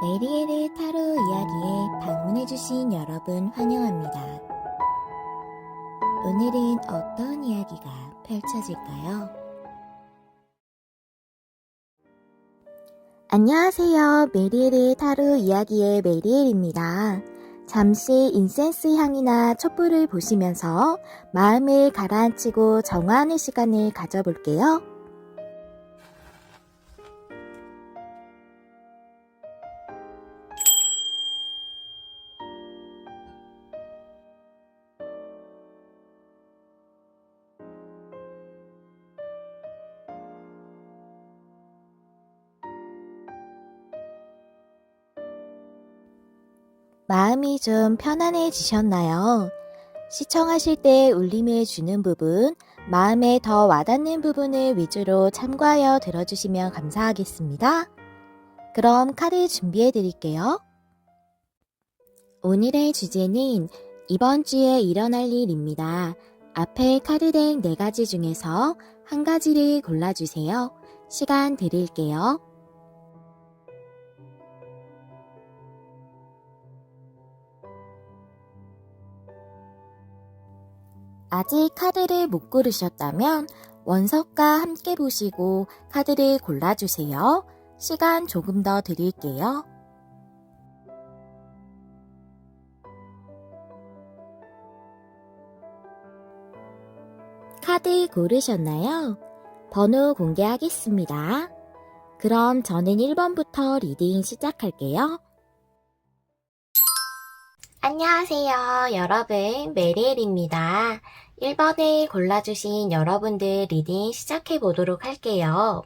메리엘의 타로 이야기에 방문해주신 여러분 환영합니다. 오늘은 어떤 이야기가 펼쳐질까요? 안녕하세요. 메리엘의 타로 이야기의 메리엘입니다. 잠시 인센스 향이나 촛불을 보시면서 마음을 가라앉히고 정화하는 시간을 가져볼게요. 마음이 좀 편안해지셨나요? 시청하실 때 울림을 주는 부분, 마음에 더 와닿는 부분을 위주로 참고하여 들어주시면 감사하겠습니다. 그럼 카드 준비해 드릴게요. 오늘의 주제는 이번 주에 일어날 일입니다. 앞에 카드덱 4가지 중에서 한 가지를 골라주세요. 시간 드릴게요. 아직 카드를 못 고르셨다면 원석과 함께 보시고 카드를 골라주세요. 시간 조금 더 드릴게요. 카드 고르셨나요? 번호 공개하겠습니다. 그럼 저는 1번부터 리딩 시작할게요. 안녕하세요. 여러분, 메리엘입니다. 1번을 골라주신 여러분들 리딩 시작해 보도록 할게요.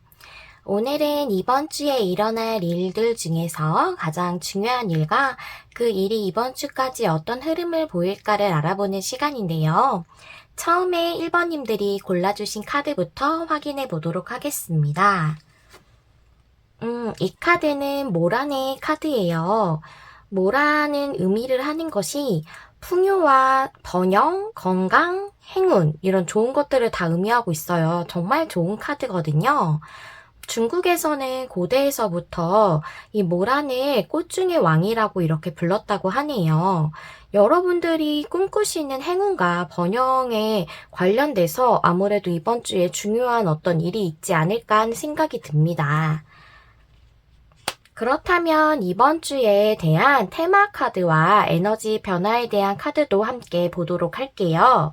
오늘은 이번 주에 일어날 일들 중에서 가장 중요한 일과 그 일이 이번 주까지 어떤 흐름을 보일까를 알아보는 시간인데요. 처음에 1번님들이 골라주신 카드부터 확인해 보도록 하겠습니다. 이 카드는 모란의 카드예요. 모라는 의미를 하는 것이 풍요와 번영, 건강, 행운 이런 좋은 것들을 다 의미하고 있어요. 정말 좋은 카드거든요. 중국에서는 고대에서부터 이 모란을 꽃 중의 왕이라고 이렇게 불렀다고 하네요. 여러분들이 꿈꾸시는 행운과 번영에 관련돼서 아무래도 이번 주에 중요한 어떤 일이 있지 않을까 하는 생각이 듭니다. 그렇다면 이번 주에 대한 테마 카드와 에너지 변화에 대한 카드도 함께 보도록 할게요.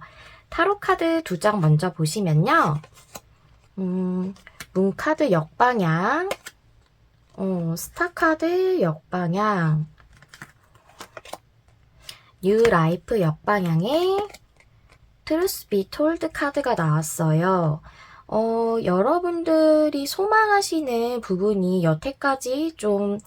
타로 카드 2장 먼저 보시면요. 문 카드 역방향, 스타 카드 역방향, 뉴 라이프 역방향에 트루스 비 톨드 카드가 나왔어요. 여러분들이 소망하시는 부분이 여태까지 좀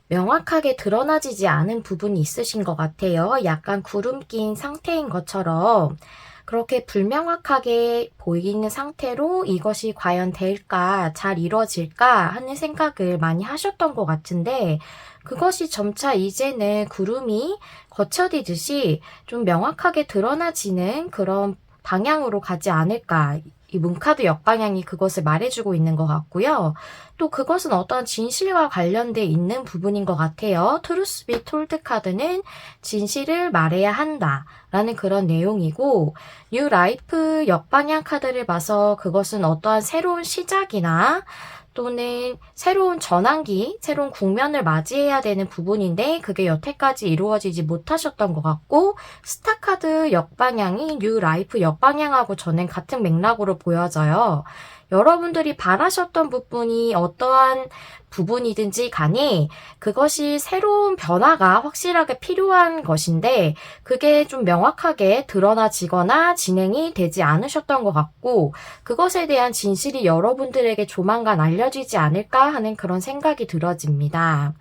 명확하게 드러나지지 않은 부분이 있으신 것 같아요. 약간 구름 낀 상태인 것처럼 그렇게 불명확하게 보이는 상태로 이것이 과연 될까, 잘 이루어질까 하는 생각을 많이 하셨던 것 같은데 그것이 점차 이제는 구름이 거쳐지듯이 좀 명확하게 드러나지는 그런 방향으로 가지 않을까. 이 문카드 역방향이 그것을 말해주고 있는 것 같고요. 또 그것은 어떤 진실과 관련돼 있는 부분인 것 같아요. 트루스 비 톨드 카드는 진실을 말해야 한다 라는 그런 내용이고, 뉴 라이프 역방향 카드를 봐서 그것은 어떠한 새로운 시작이나 또는 새로운 전환기, 새로운 국면을 맞이해야 되는 부분인데 그게 여태까지 이루어지지 못하셨던 것 같고, 스타카드 역방향이 뉴 라이프 역방향하고 저는 같은 맥락으로 보여져요. 여러분들이 바라셨던 부분이 어떠한 부분이든지 간에 그것이 새로운 변화가 확실하게 필요한 것인데 그게 좀 명확하게 드러나지거나 진행이 되지 않으셨던 것 같고 그것에 대한 진실이 여러분들에게 조만간 알려지지 않을까 하는 그런 생각이 들어집니다.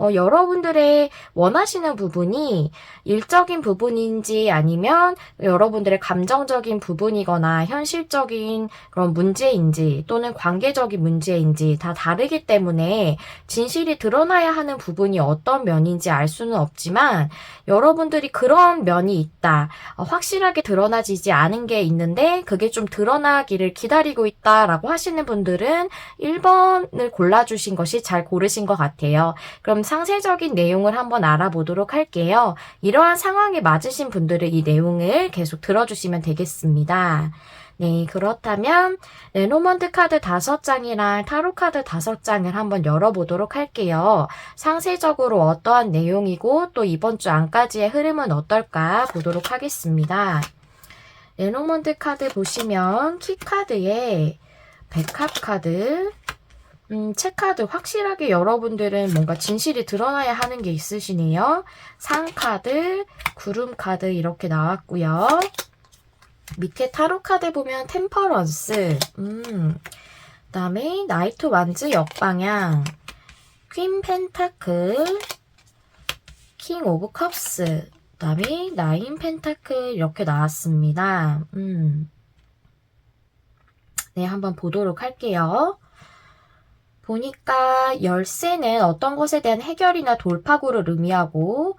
여러분들의 원하시는 부분이 일적인 부분인지 아니면 여러분들의 감정적인 부분이거나 현실적인 그런 문제인지 또는 관계적인 문제인지 다 다르기 때문에 진실이 드러나야 하는 부분이 어떤 면인지 알 수는 없지만 여러분들이 그런 면이 있다. 확실하게 드러나지지 않은 게 있는데 그게 좀 드러나기를 기다리고 있다라고 하시는 분들은 1번을 골라주신 것이 잘 고르신 것 같아요. 그럼 상세적인 내용을 한번 알아보도록 할게요. 이러한 상황에 맞으신 분들은 이 내용을 계속 들어주시면 되겠습니다. 네, 그렇다면 레노먼드 카드 5장이랑 타로 카드 5장을 한번 열어보도록 할게요. 상세적으로 어떠한 내용이고 또 이번 주 안까지의 흐름은 어떨까 보도록 하겠습니다. 레노먼드 카드 보시면 키카드에 백합 카드, 책카드 확실하게 여러분들은 뭔가 진실이 드러나야 하는 게 있으시네요. 상카드, 구름카드 이렇게 나왔고요. 밑에 타로카드 보면 템퍼런스, 그다음에 나이트 완즈 역방향, 퀸 펜타클, 킹 오브 컵스, 그다음에 나인 펜타클 이렇게 나왔습니다. 네, 한번 보도록 할게요. 보니까 열쇠는 어떤 것에 대한 해결이나 돌파구를 의미하고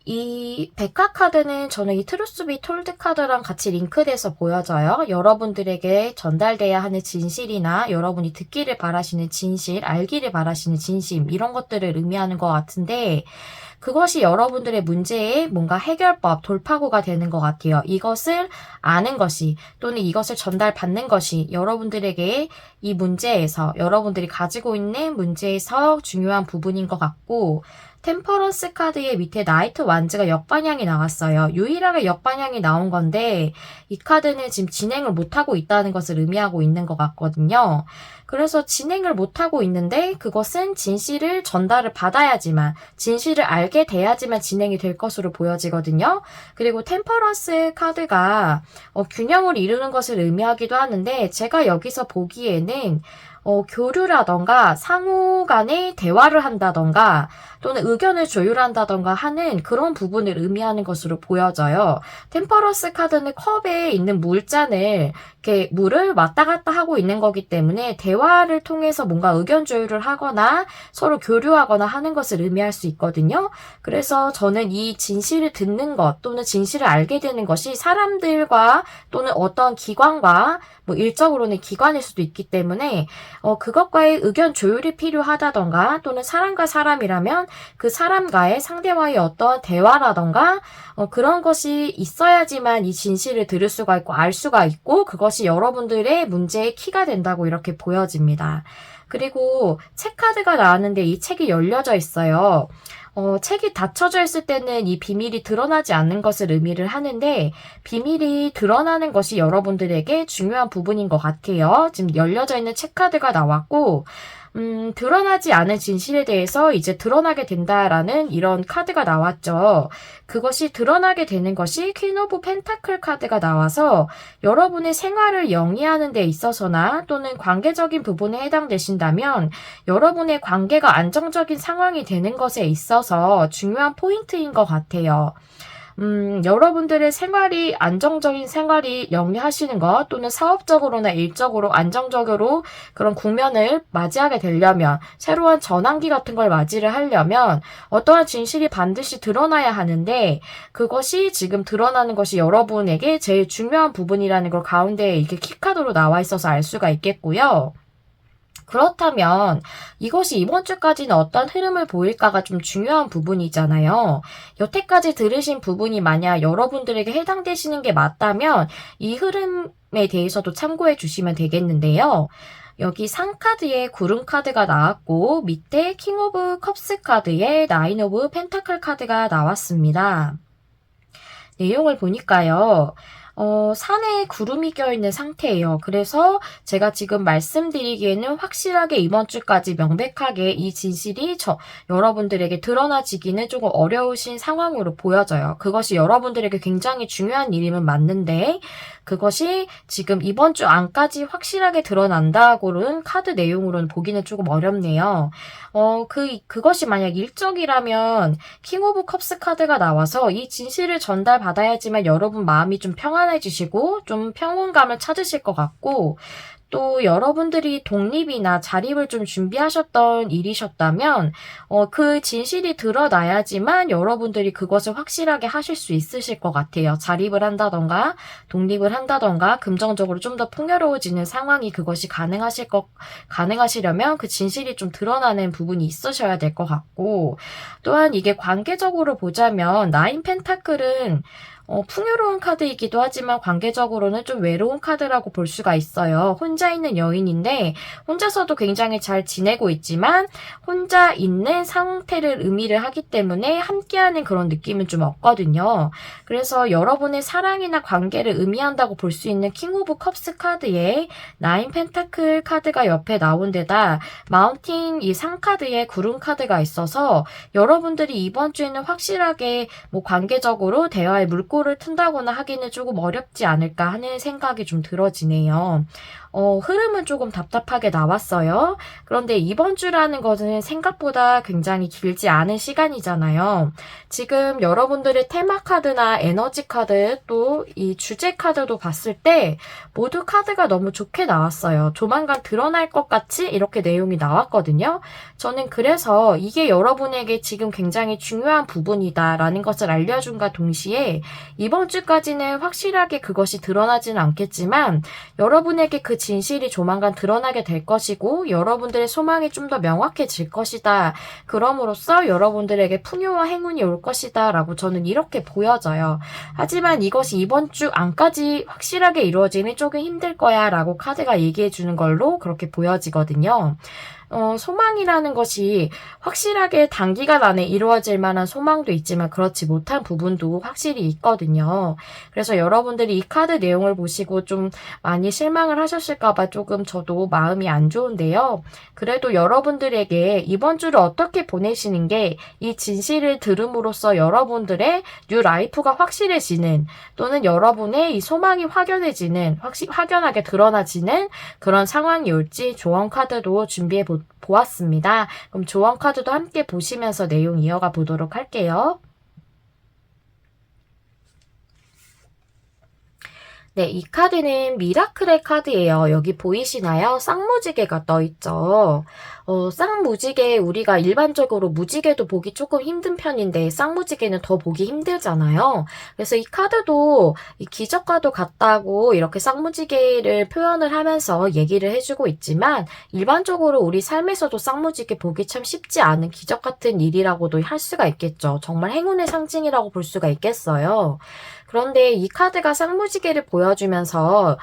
이 백화 카드는 저는 이 트루스 비 톨드 카드랑 같이 링크돼서 보여져요. 여러분들에게 전달돼야 하는 진실이나 여러분이 듣기를 바라시는 진실, 알기를 바라시는 진심 이런 것들을 의미하는 것 같은데 그것이 여러분들의 문제의 뭔가 해결법, 돌파구가 되는 것 같아요. 이것을 아는 것이 또는 이것을 전달받는 것이 여러분들에게 이 문제에서 여러분들이 가지고 있는 문제에서 중요한 부분인 것 같고 템퍼런스 카드의 밑에 나이트 완즈가 역방향이 나왔어요. 유일하게 역방향이 나온 건데 이 카드는 지금 진행을 못하고 있다는 것을 의미하고 있는 것 같거든요. 그래서 진행을 못하고 있는데 그것은 진실을 전달을 받아야지만 진실을 알게 돼야지만 진행이 될 것으로 보여지거든요. 그리고 템퍼런스 카드가 균형을 이루는 것을 의미하기도 하는데 제가 여기서 보기에는 교류라던가 상호 간의 대화를 한다던가 또는 의견을 조율한다던가 하는 그런 부분을 의미하는 것으로 보여져요. 템퍼런스 카드는 컵에 있는 물잔을 이렇게 물을 왔다 갔다 하고 있는 거기 때문에 대화를 통해서 뭔가 의견 조율을 하거나 서로 교류하거나 하는 것을 의미할 수 있거든요. 그래서 저는 이 진실을 듣는 것 또는 진실을 알게 되는 것이 사람들과 또는 어떤 기관과 뭐 일적으로는 기관일 수도 있기 때문에 그것과의 의견 조율이 필요하다던가 또는 사람과 사람이라면 그 사람과의 상대와의 어떤 대화라던가 그런 것이 있어야지만 이 진실을 들을 수가 있고 알 수가 있고 그것이 여러분들의 문제의 키가 된다고 이렇게 보여집니다. 그리고 책 카드가 나왔는데 이 책이 열려져 있어요. 책이 닫혀져 있을 때는 이 비밀이 드러나지 않는 것을 의미를 하는데 비밀이 드러나는 것이 여러분들에게 중요한 부분인 것 같아요. 지금 열려져 있는 책 카드가 나왔고 드러나지 않은 진실에 대해서 이제 드러나게 된다라는 이런 카드가 나왔죠. 그것이 드러나게 되는 것이 퀸 오브 펜타클 카드가 나와서 여러분의 생활을 영위하는 데 있어서나 또는 관계적인 부분에 해당되신다면 여러분의 관계가 안정적인 상황이 되는 것에 있어서 중요한 포인트인 것 같아요. 여러분들의 생활이 안정적인 생활이 영위하시는 것 또는 사업적으로나 일적으로 안정적으로 그런 국면을 맞이하게 되려면 새로운 전환기 같은 걸 맞이를 하려면 어떠한 진실이 반드시 드러나야 하는데 그것이 지금 드러나는 것이 여러분에게 제일 중요한 부분이라는 걸 가운데에 이렇게 키카드로 나와 있어서 알 수가 있겠고요. 그렇다면 이것이 이번 주까지는 어떤 흐름을 보일까가 좀 중요한 부분이잖아요. 여태까지 들으신 부분이 만약 여러분들에게 해당되시는 게 맞다면 이 흐름에 대해서도 참고해 주시면 되겠는데요. 여기 상카드에 구름 카드가 나왔고 밑에 킹 오브 컵스 카드에 나인 오브 펜타클 카드가 나왔습니다. 내용을 보니까요. 산에 구름이 껴있는 상태예요. 그래서 제가 지금 말씀드리기에는 확실하게 이번 주까지 명백하게 이 진실이 여러분들에게 드러나지기는 조금 어려우신 상황으로 보여져요. 그것이 여러분들에게 굉장히 중요한 일임은 맞는데 그것이 지금 이번 주 안까지 확실하게 드러난다고는 카드 내용으로는 보기는 조금 어렵네요. 그것이 만약 일적이라면 킹 오브 컵스 카드가 나와서 이 진실을 전달받아야지만 여러분 마음이 좀 평안 편안해지시고 좀 평온감을 찾으실 것 같고, 또 여러분들이 독립이나 자립을 좀 준비하셨던 일이셨다면 그 진실이 드러나야지만 여러분들이 그것을 확실하게 하실 수 있으실 것 같아요. 자립을 한다던가 독립을 한다던가 금전적으로 좀 더 풍요로워지는 상황이 그것이 가능하시려면 그 진실이 좀 드러나는 부분이 있으셔야 될 것 같고, 또한 이게 관계적으로 보자면 나인 펜타클은 풍요로운 카드이기도 하지만 관계적으로는 좀 외로운 카드라고 볼 수가 있어요. 혼자 있는 여인인데 혼자서도 굉장히 잘 지내고 있지만 혼자 있는 상태를 의미를 하기 때문에 함께하는 그런 느낌은 좀 없거든요. 그래서 여러분의 사랑이나 관계를 의미한다고 볼 수 있는 킹 오브 컵스 카드에 나인 펜타클 카드가 옆에 나온 데다 마운틴 이 상카드에 구름 카드가 있어서 여러분들이 이번 주에는 확실하게 뭐 관계적으로 대화의 물꼬를 튼다거나 하기는 조금 어렵지 않을까 하는 생각이 좀 들어지네요. 흐름은 조금 답답하게 나왔어요. 그런데 이번 주라는 것은 생각보다 굉장히 길지 않은 시간이잖아요. 지금 여러분들의 테마 카드나 에너지 카드 또 이 주제 카드도 봤을 때 모두 카드가 너무 좋게 나왔어요. 조만간 드러날 것 같이 이렇게 내용이 나왔거든요. 저는 그래서 이게 여러분에게 지금 굉장히 중요한 부분이다라는 것을 알려준과 동시에 이번 주까지는 확실하게 그것이 드러나지는 않겠지만 여러분에게 그 진실이 조만간 드러나게 될 것이고 여러분들의 소망이 좀 더 명확해질 것이다. 그럼으로써 여러분들에게 풍요와 행운이 올 것이다 라고 저는 이렇게 보여져요. 하지만 이것이 이번 주 안까지 확실하게 이루어지는 조금 힘들 거야 라고 카드가 얘기해 주는 걸로 그렇게 보여지거든요. 소망이라는 것이 확실하게 단기간 안에 이루어질 만한 소망도 있지만 그렇지 못한 부분도 확실히 있거든요. 그래서 여러분들이 이 카드 내용을 보시고 좀 많이 실망을 하셨을까봐 조금 저도 마음이 안 좋은데요. 그래도 여러분들에게 이번 주를 어떻게 보내시는 게 이 진실을 들음으로써 여러분들의 뉴 라이프가 확실해지는 또는 여러분의 이 소망이 확연하게 드러나지는 그런 상황이 올지 조언 카드도 준비해 보았습니다. 그럼 조언 카드도 함께 보시면서 내용 이어가 보도록 할게요. 네, 이 카드는 미라클의 카드예요. 여기 보이시나요? 쌍무지개가 떠있죠. 쌍무지개 우리가 일반적으로 무지개도 보기 조금 힘든 편인데 쌍무지개는 더 보기 힘들잖아요. 그래서 이 카드도 이 기적과도 같다고 이렇게 쌍무지개를 표현을 하면서 얘기를 해주고 있지만 일반적으로 우리 삶에서도 쌍무지개 보기 참 쉽지 않은 기적 같은 일이라고도 할 수가 있겠죠. 정말 행운의 상징이라고 볼 수가 있겠어요. 그런데 이 카드가 쌍무지개를 보여주면서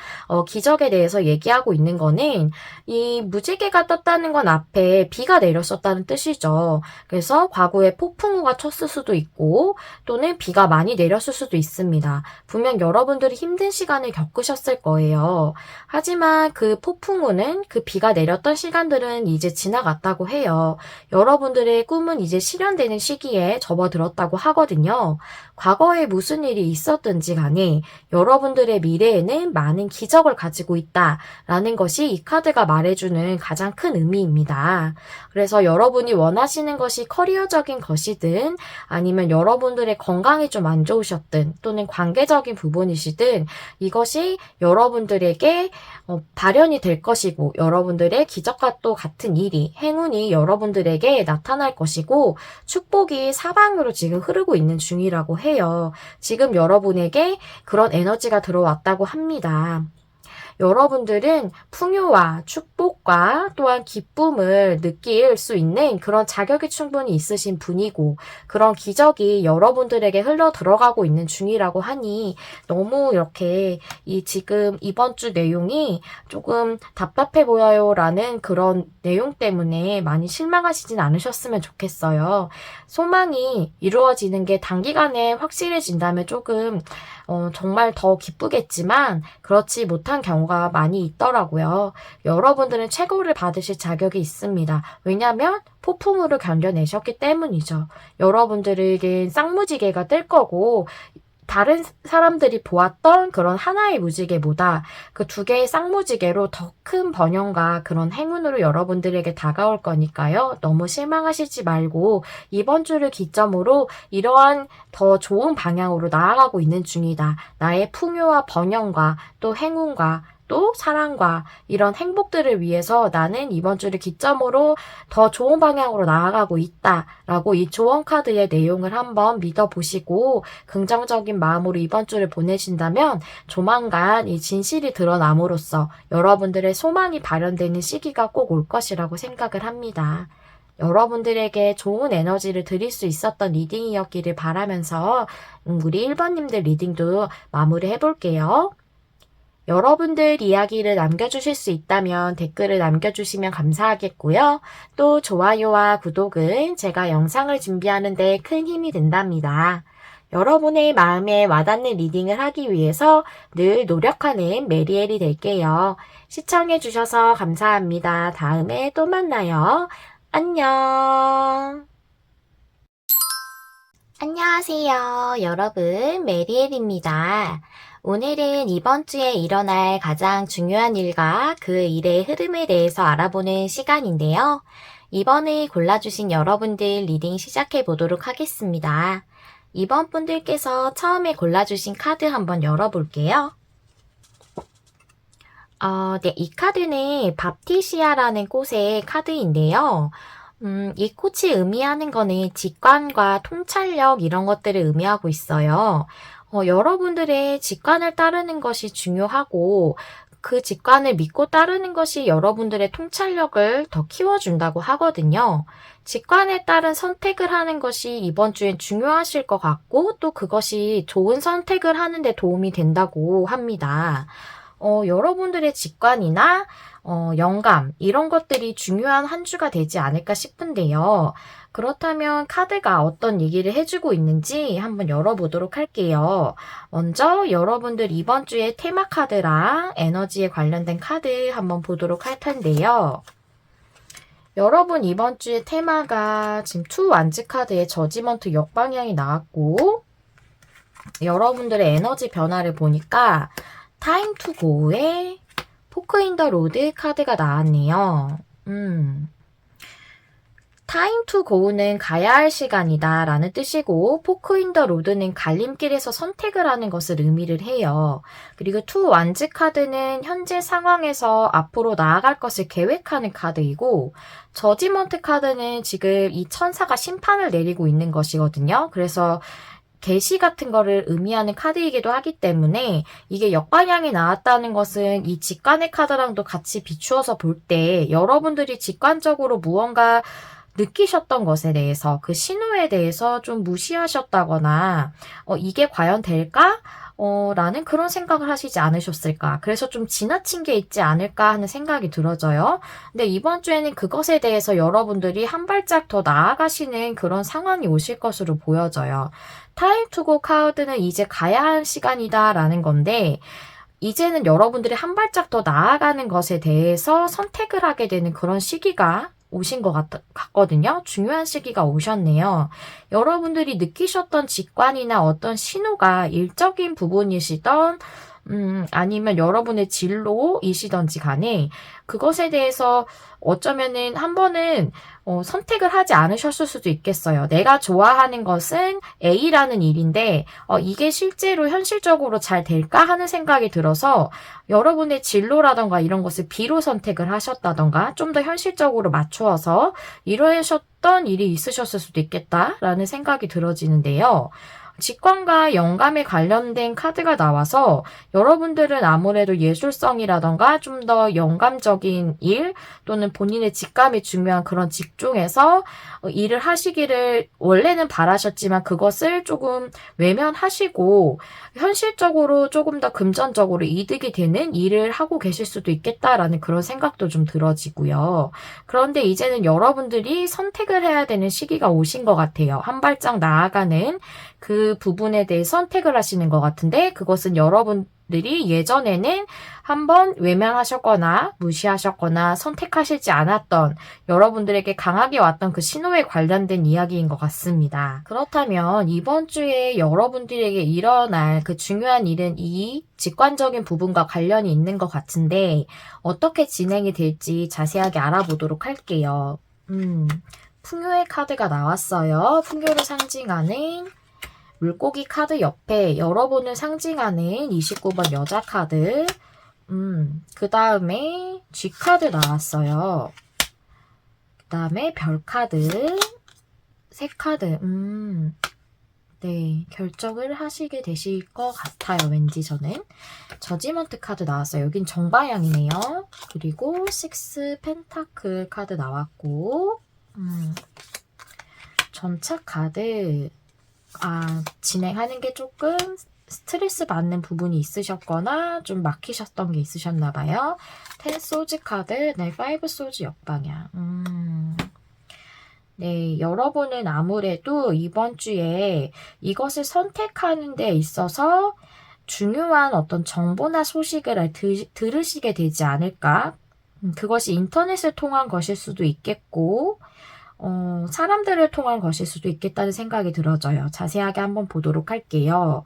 기적에 대해서 얘기하고 있는 거는 이 무지개가 떴다는 건 앞에 비가 내렸었다는 뜻이죠. 그래서 과거에 폭풍우가 쳤을 수도 있고 또는 비가 많이 내렸을 수도 있습니다. 분명 여러분들이 힘든 시간을 겪으셨을 거예요. 하지만 그 폭풍우는 그 비가 내렸던 시간들은 이제 지나갔다고 해요. 여러분들의 꿈은 이제 실현되는 시기에 접어들었다고 하거든요. 과거에 무슨 일이 있었든지 간에 여러분들의 미래에는 많은 기적을 가지고 있다라는 것이 이 카드가 말해주는 가장 큰 의미입니다. 그래서 여러분이 원하시는 것이 커리어적인 것이든 아니면 여러분들의 건강이 좀 안 좋으셨든 또는 관계적인 부분이시든 이것이 여러분들에게 발현이 될 것이고 여러분들의 기적과 또 같은 일이 행운이 여러분들에게 나타날 것이고 축복이 사방으로 지금 흐르고 있는 중이라고 해요. 지금 여러분에게 그런 에너지가 들어왔다고 합니다. 여러분들은 풍요와 축복과 또한 기쁨을 느낄 수 있는 그런 자격이 충분히 있으신 분이고 그런 기적이 여러분들에게 흘러 들어가고 있는 중이라고 하니 너무 이렇게 지금 이번 주 내용이 조금 답답해 보여요 라는 그런 내용 때문에 많이 실망하시진 않으셨으면 좋겠어요. 소망이 이루어지는 게 단기간에 확실해진다면 조금 정말 더 기쁘겠지만 그렇지 못한 경우가 많이 있더라고요. 여러분들은 최고를 받으실 자격이 있습니다. 왜냐하면 폭풍우를 견뎌내셨기 때문이죠. 여러분들에겐 쌍무지개가 뜰 거고 다른 사람들이 보았던 그런 하나의 무지개보다 그 두 개의 쌍무지개로 더 큰 번영과 그런 행운으로 여러분들에게 다가올 거니까요. 너무 실망하시지 말고 이번 주를 기점으로 이러한 더 좋은 방향으로 나아가고 있는 중이다. 나의 풍요와 번영과 또 행운과 또 사랑과 이런 행복들을 위해서 나는 이번 주를 기점으로 더 좋은 방향으로 나아가고 있다라고 이 조언 카드의 내용을 한번 믿어보시고 긍정적인 마음으로 이번 주를 보내신다면 조만간 이 진실이 드러남으로써 여러분들의 소망이 발현되는 시기가 꼭 올 것이라고 생각을 합니다. 여러분들에게 좋은 에너지를 드릴 수 있었던 리딩이었기를 바라면서 우리 1번님들 리딩도 마무리해 볼게요. 여러분들 이야기를 남겨주실 수 있다면 댓글을 남겨주시면 감사하겠고요. 또 좋아요와 구독은 제가 영상을 준비하는 데 큰 힘이 된답니다. 여러분의 마음에 와닿는 리딩을 하기 위해서 늘 노력하는 메리엘이 될게요. 시청해주셔서 감사합니다. 다음에 또 만나요. 안녕. 안녕하세요. 여러분, 메리엘입니다. 오늘은 이번 주에 일어날 가장 중요한 일과 그 일의 흐름에 대해서 알아보는 시간인데요. 이번에 골라주신 여러분들 리딩 시작해 보도록 하겠습니다. 이번 분들께서 처음에 골라주신 카드 한번 열어볼게요. 네, 이 카드는 밥티시아라는 꽃의 카드인데요. 이 꽃이 의미하는 거는 직관과 통찰력 이런 것들을 의미하고 있어요. 여러분들의 직관을 따르는 것이 중요하고 그 직관을 믿고 따르는 것이 여러분들의 통찰력을 더 키워준다고 하거든요. 직관에 따른 선택을 하는 것이 이번 주엔 중요하실 것 같고 또 그것이 좋은 선택을 하는 데 도움이 된다고 합니다. 여러분들의 직관이나 영감 이런 것들이 중요한 한 주가 되지 않을까 싶은데요. 그렇다면 카드가 어떤 얘기를 해주고 있는지 한번 열어보도록 할게요. 먼저 여러분들 이번 주에 테마 카드랑 에너지에 관련된 카드 한번 보도록 할 텐데요. 여러분 이번 주의 테마가 지금 투 완즈 카드의 저지먼트 역방향이 나왔고 여러분들의 에너지 변화를 보니까 타임 투 고의 포크 인 더 로드 카드가 나왔네요. 타임 투 고는 가야 할 시간이다 라는 뜻이고 포크 인 더 로드는 갈림길에서 선택을 하는 것을 의미를 해요. 그리고 투 완즈 카드는 현재 상황에서 앞으로 나아갈 것을 계획하는 카드이고 저지먼트 카드는 지금 이 천사가 심판을 내리고 있는 것이거든요. 그래서 계시 같은 거를 의미하는 카드이기도 하기 때문에 이게 역방향이 나왔다는 것은 이 직관의 카드랑도 같이 비추어서 볼 때 여러분들이 직관적으로 무언가 느끼셨던 것에 대해서 그 신호에 대해서 좀 무시하셨다거나 이게 과연 될까? 라는 그런 생각을 하시지 않으셨을까. 그래서 좀 지나친 게 있지 않을까 하는 생각이 들어져요. 근데 이번 주에는 그것에 대해서 여러분들이 한 발짝 더 나아가시는 그런 상황이 오실 것으로 보여져요. 타임 투고 카드는 이제 가야 할 시간이다 라는 건데 이제는 여러분들이 한 발짝 더 나아가는 것에 대해서 선택을 하게 되는 그런 시기가 오신 것 같거든요. 중요한 시기가 오셨네요. 여러분들이 느끼셨던 직관이나 어떤 신호가 일적인 부분이시던 아니면 여러분의 진로이시던지 간에 그것에 대해서 어쩌면은 한 번은 선택을 하지 않으셨을 수도 있겠어요. 내가 좋아하는 것은 A라는 일인데 이게 실제로 현실적으로 잘 될까 하는 생각이 들어서 여러분의 진로라던가 이런 것을 B로 선택을 하셨다던가 좀 더 현실적으로 맞추어서 이러셨던 일이 있으셨을 수도 있겠다라는 생각이 들어지는데요. 직관과 영감에 관련된 카드가 나와서 여러분들은 아무래도 예술성이라던가 좀 더 영감적인 일 또는 본인의 직감이 중요한 그런 직종에서 일을 하시기를 원래는 바라셨지만 그것을 조금 외면하시고 현실적으로 조금 더 금전적으로 이득이 되는 일을 하고 계실 수도 있겠다라는 그런 생각도 좀 들어지고요. 그런데 이제는 여러분들이 선택을 해야 되는 시기가 오신 것 같아요. 한 발짝 나아가는 그 부분에 대해 선택을 하시는 것 같은데 그것은 여러분 여러분들이 예전에는 한번 외면하셨거나 무시하셨거나 선택하시지 않았던 여러분들에게 강하게 왔던 그 신호에 관련된 이야기인 것 같습니다. 그렇다면 이번 주에 여러분들에게 일어날 그 중요한 일은 이 직관적인 부분과 관련이 있는 것 같은데 어떻게 진행이 될지 자세하게 알아보도록 할게요. 풍요의 카드가 나왔어요. 풍요를 상징하는 물고기 카드 옆에 여러분을 상징하는 29번 여자 카드, 그 다음에 G 카드 나왔어요. 그 다음에 별 카드, 새 카드, 네, 결정을 하시게 되실 것 같아요. 왠지 저는. 저지먼트 카드 나왔어요. 여긴 정방향이네요. 그리고 6 펜타클 카드 나왔고, 전차 카드, 진행하는 게 조금 스트레스 받는 부분이 있으셨거나 좀 막히셨던 게 있으셨나 봐요. 10 소즈 카드, 네, 5 소즈 역방향. 네, 여러분은 아무래도 이번 주에 이것을 선택하는 데 있어서 중요한 어떤 정보나 소식을 들으시게 되지 않을까? 그것이 인터넷을 통한 것일 수도 있겠고, 사람들을 통한 것일 수도 있겠다는 생각이 들어져요. 자세하게 한번 보도록 할게요.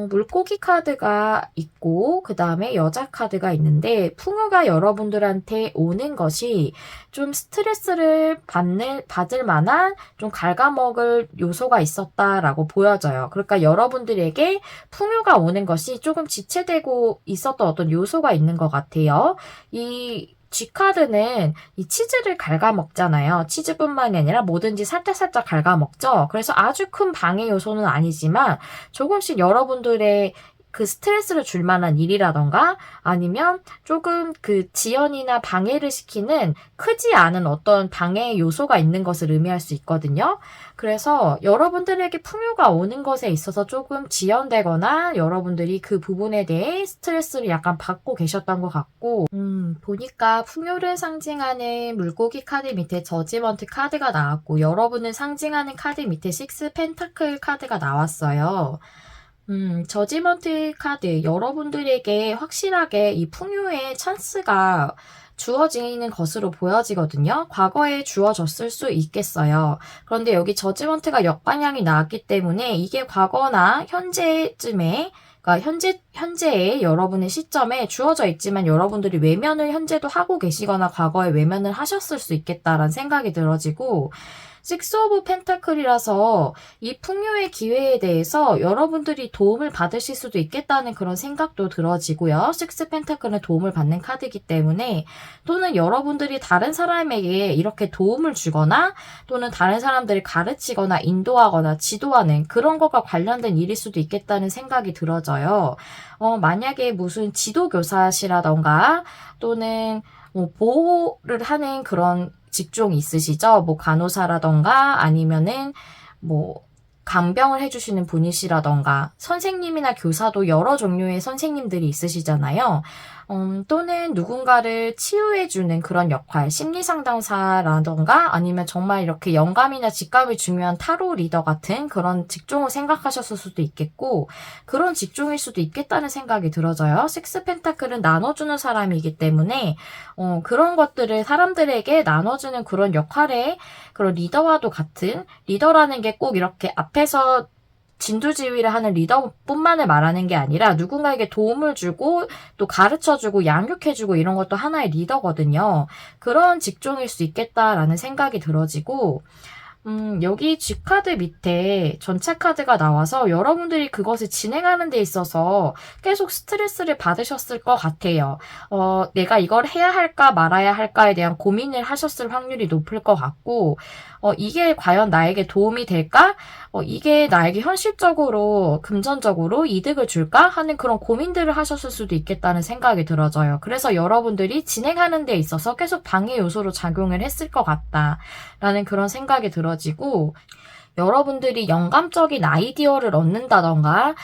물고기 카드가 있고 그 다음에 여자 카드가 있는데 풍요가 여러분들한테 오는 것이 좀 스트레스를 받을 만한 좀 갉아먹을 요소가 있었다라고 보여져요. 그러니까 여러분들에게 풍요가 오는 것이 조금 지체되고 있었던 어떤 요소가 있는 것 같아요. 이 G카드는 이 치즈를 갉아먹잖아요. 치즈뿐만이 아니라 뭐든지 살짝살짝 갉아먹죠. 그래서 아주 큰 방해 요소는 아니지만 조금씩 여러분들의 그 스트레스를 줄 만한 일이라던가 아니면 조금 그 지연이나 방해를 시키는 크지 않은 어떤 방해 요소가 있는 것을 의미할 수 있거든요. 그래서 여러분들에게 풍요가 오는 것에 있어서 조금 지연되거나 여러분들이 그 부분에 대해 스트레스를 약간 받고 계셨던 것 같고 보니까 풍요를 상징하는 물고기 카드 밑에 저지먼트 카드가 나왔고 여러분을 상징하는 카드 밑에 6 펜타클 카드가 나왔어요. 저지먼트 카드, 여러분들에게 확실하게 이 풍요의 찬스가 주어지는 것으로 보여지거든요. 과거에 주어졌을 수 있겠어요. 그런데 여기 저지먼트가 역방향이 나왔기 때문에 이게 과거나 현재쯤에 그러니까 현재의 여러분의 시점에 주어져 있지만 여러분들이 외면을 현재도 하고 계시거나 과거에 외면을 하셨을 수 있겠다라는 생각이 들어지고 6 오브 펜타클이라서 이 풍요의 기회에 대해서 여러분들이 도움을 받으실 수도 있겠다는 그런 생각도 들어지고요. 6 펜타클은 도움을 받는 카드이기 때문에 또는 여러분들이 다른 사람에게 이렇게 도움을 주거나 또는 다른 사람들을 가르치거나 인도하거나 지도하는 그런 것과 관련된 일일 수도 있겠다는 생각이 들어져요. 만약에 무슨 지도교사시라던가 또는 뭐 보호를 하는 그런 직종이 있으시죠? 뭐 간호사라던가 아니면은 뭐 간병을 해주시는 분이시라던가 선생님이나 교사도 여러 종류의 선생님들이 있으시잖아요. 또는 누군가를 치유해주는 그런 역할, 심리상담사라던가 아니면 정말 이렇게 영감이나 직감이 중요한 타로 리더 같은 그런 직종을 생각하셨을 수도 있겠고 그런 직종일 수도 있겠다는 생각이 들어져요. 6 펜타클은 나눠주는 사람이기 때문에 그런 것들을 사람들에게 나눠주는 그런 역할의 그런 리더와도 같은 리더라는 게 꼭 이렇게 앞에서 진두지휘를 하는 리더뿐만을 말하는 게 아니라 누군가에게 도움을 주고 또 가르쳐주고 양육해주고 이런 것도 하나의 리더거든요. 그런 직종일 수 있겠다라는 생각이 들어지고 여기 G카드 밑에 전체 카드가 나와서 여러분들이 그것을 진행하는 데 있어서 계속 스트레스를 받으셨을 것 같아요. 내가 이걸 해야 할까 말아야 할까에 대한 고민을 하셨을 확률이 높을 것 같고 이게 과연 나에게 도움이 될까? 이게 나에게 현실적으로 금전적으로 이득을 줄까? 하는 그런 고민들을 하셨을 수도 있겠다는 생각이 들어져요. 그래서 여러분들이 진행하는 데 있어서 계속 방해 요소로 작용을 했을 것 같다라는 그런 생각이 들어지고 여러분들이 영감적인 아이디어를 얻는다던가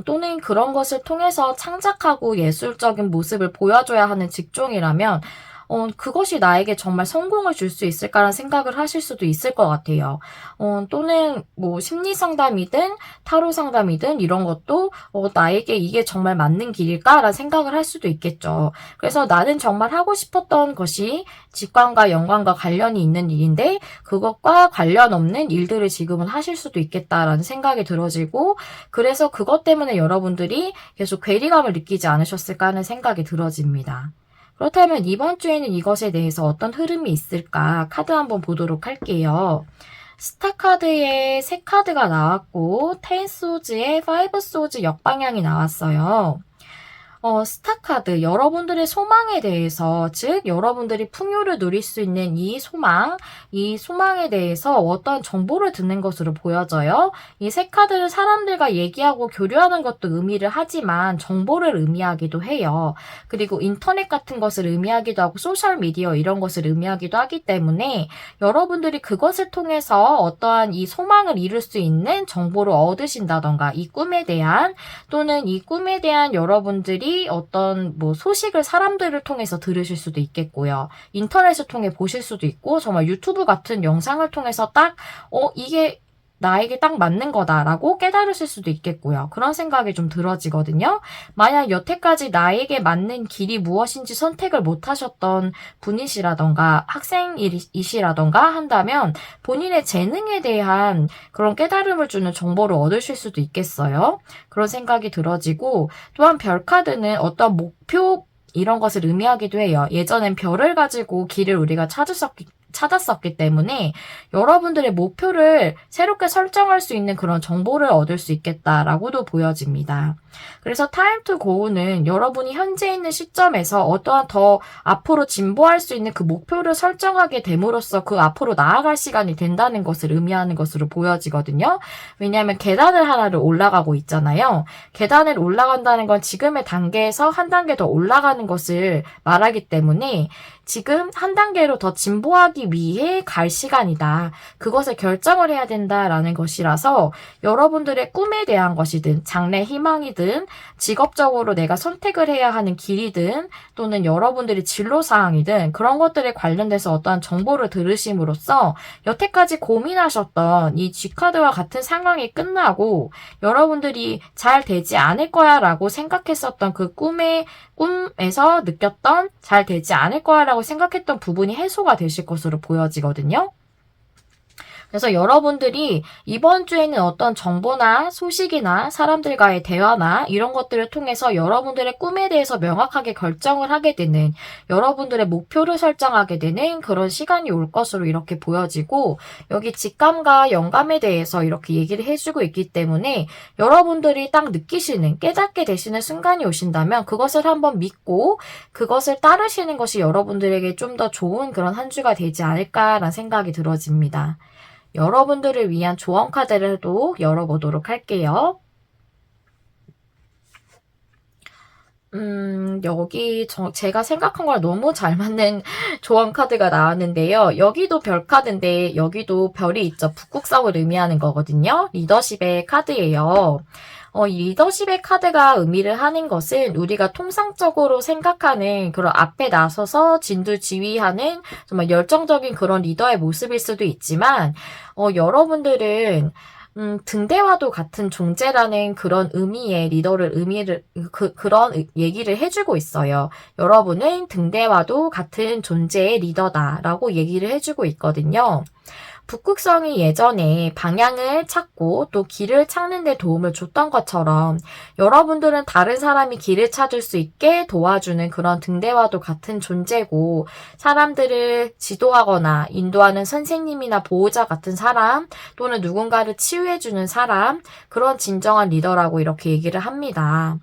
또는 그런 것을 통해서 창작하고 예술적인 모습을 보여줘야 하는 직종이라면 그것이 나에게 정말 성공을 줄 수 있을까라는 생각을 하실 수도 있을 것 같아요. 또는 뭐 심리 상담이든 타로 상담이든 이런 것도 나에게 이게 정말 맞는 길일까라는 생각을 할 수도 있겠죠. 그래서 나는 정말 하고 싶었던 것이 직관과 연관과 관련이 있는 일인데 그것과 관련 없는 일들을 지금은 하실 수도 있겠다라는 생각이 들어지고, 그래서 그것 때문에 여러분들이 계속 괴리감을 느끼지 않으셨을까 하는 생각이 들어집니다. 그렇다면 이번 주에는 이것에 대해서 어떤 흐름이 있을까? 카드 한번 보도록 할게요. 스타 카드에 세 카드가 나왔고 텐 소즈에 파이브 소즈 역방향이 나왔어요. 스타 카드, 여러분들의 소망에 대해서, 즉 여러분들이 풍요를 누릴 수 있는 이 소망에 대해서 어떤 정보를 듣는 것으로 보여져요. 이 세 카드는 사람들과 얘기하고 교류하는 것도 의미를 하지만 정보를 의미하기도 해요. 그리고 인터넷 같은 것을 의미하기도 하고 소셜미디어 이런 것을 의미하기도 하기 때문에 여러분들이 그것을 통해서 어떠한 이 소망을 이룰 수 있는 정보를 얻으신다던가, 이 꿈에 대한 또는 이 꿈에 대한 여러분들이 어떤 뭐 소식을 사람들을 통해서 들으실 수도 있겠고요. 인터넷을 통해 보실 수도 있고, 정말 유튜브 같은 영상을 통해서 딱 이게 나에게 딱 맞는 거다라고 깨달으실 수도 있겠고요. 그런 생각이 좀 들어지거든요. 만약 여태까지 나에게 맞는 길이 무엇인지 선택을 못 하셨던 분이시라던가 학생이시라던가 한다면 본인의 재능에 대한 그런 깨달음을 주는 정보를 얻으실 수도 있겠어요. 그런 생각이 들어지고, 또한 별 카드는 어떤 목표 이런 것을 의미하기도 해요. 예전엔 별을 가지고 길을 우리가 찾았었기 때문에 여러분들의 목표를 새롭게 설정할 수 있는 그런 정보를 얻을 수 있겠다라고도 보여집니다. 그래서 타임 투 고우는 여러분이 현재 있는 시점에서 어떠한 더 앞으로 진보할 수 있는 그 목표를 설정하게 됨으로써 그 앞으로 나아갈 시간이 된다는 것을 의미하는 것으로 보여지거든요. 왜냐하면 계단을 하나를 올라가고 있잖아요. 계단을 올라간다는 건 지금의 단계에서 한 단계 더 올라가는 것을 말하기 때문에 지금 한 단계로 더 진보하기 위해 갈 시간이다. 그것을 결정을 해야 된다라는 것이라서 여러분들의 꿈에 대한 것이든 장래 희망이든 직업적으로 내가 선택을 해야 하는 길이든 또는 여러분들의 진로사항이든 그런 것들에 관련돼서 어떠한 정보를 들으심으로써 여태까지 고민하셨던 이 G카드와 같은 상황이 끝나고 여러분들이 잘 되지 않을 거야 라고 생각했었던 그 꿈에서 느꼈던 잘 되지 않을 거야 라고 생각했던 부분이 해소가 되실 것으로 보여지거든요. 그래서 여러분들이 이번 주에는 어떤 정보나 소식이나 사람들과의 대화나 이런 것들을 통해서 여러분들의 꿈에 대해서 명확하게 결정을 하게 되는, 여러분들의 목표를 설정하게 되는 그런 시간이 올 것으로 이렇게 보여지고, 여기 직감과 영감에 대해서 이렇게 얘기를 해주고 있기 때문에 여러분들이 딱 느끼시는, 깨닫게 되시는 순간이 오신다면 그것을 한번 믿고 그것을 따르시는 것이 여러분들에게 좀 더 좋은 그런 한 주가 되지 않을까라는 생각이 들어집니다. 여러분들을 위한 조언 카드를 또 열어보도록 할게요. 여기 제가 생각한 거랑 너무 잘 맞는 조언 카드가 나왔는데요. 여기도 별 카드인데 여기도 별이 있죠. 북극성을 의미하는 거거든요. 리더십의 카드예요. 이 리더십의 카드가 의미를 하는 것은 우리가 통상적으로 생각하는 그런 앞에 나서서 진두지휘하는 정말 열정적인 그런 리더의 모습일 수도 있지만, 여러분들은 등대와도 같은 존재라는 그런 의미의 그런 얘기를 해주고 있어요. 여러분은 등대와도 같은 존재의 리더다라고 얘기를 해주고 있거든요. 북극성이 예전에 방향을 찾고 또 길을 찾는 데 도움을 줬던 것처럼 여러분들은 다른 사람이 길을 찾을 수 있게 도와주는 그런 등대와도 같은 존재고, 사람들을 지도하거나 인도하는 선생님이나 보호자 같은 사람 또는 누군가를 치유해주는 사람, 그런 진정한 리더라고 이렇게 얘기를 합니다.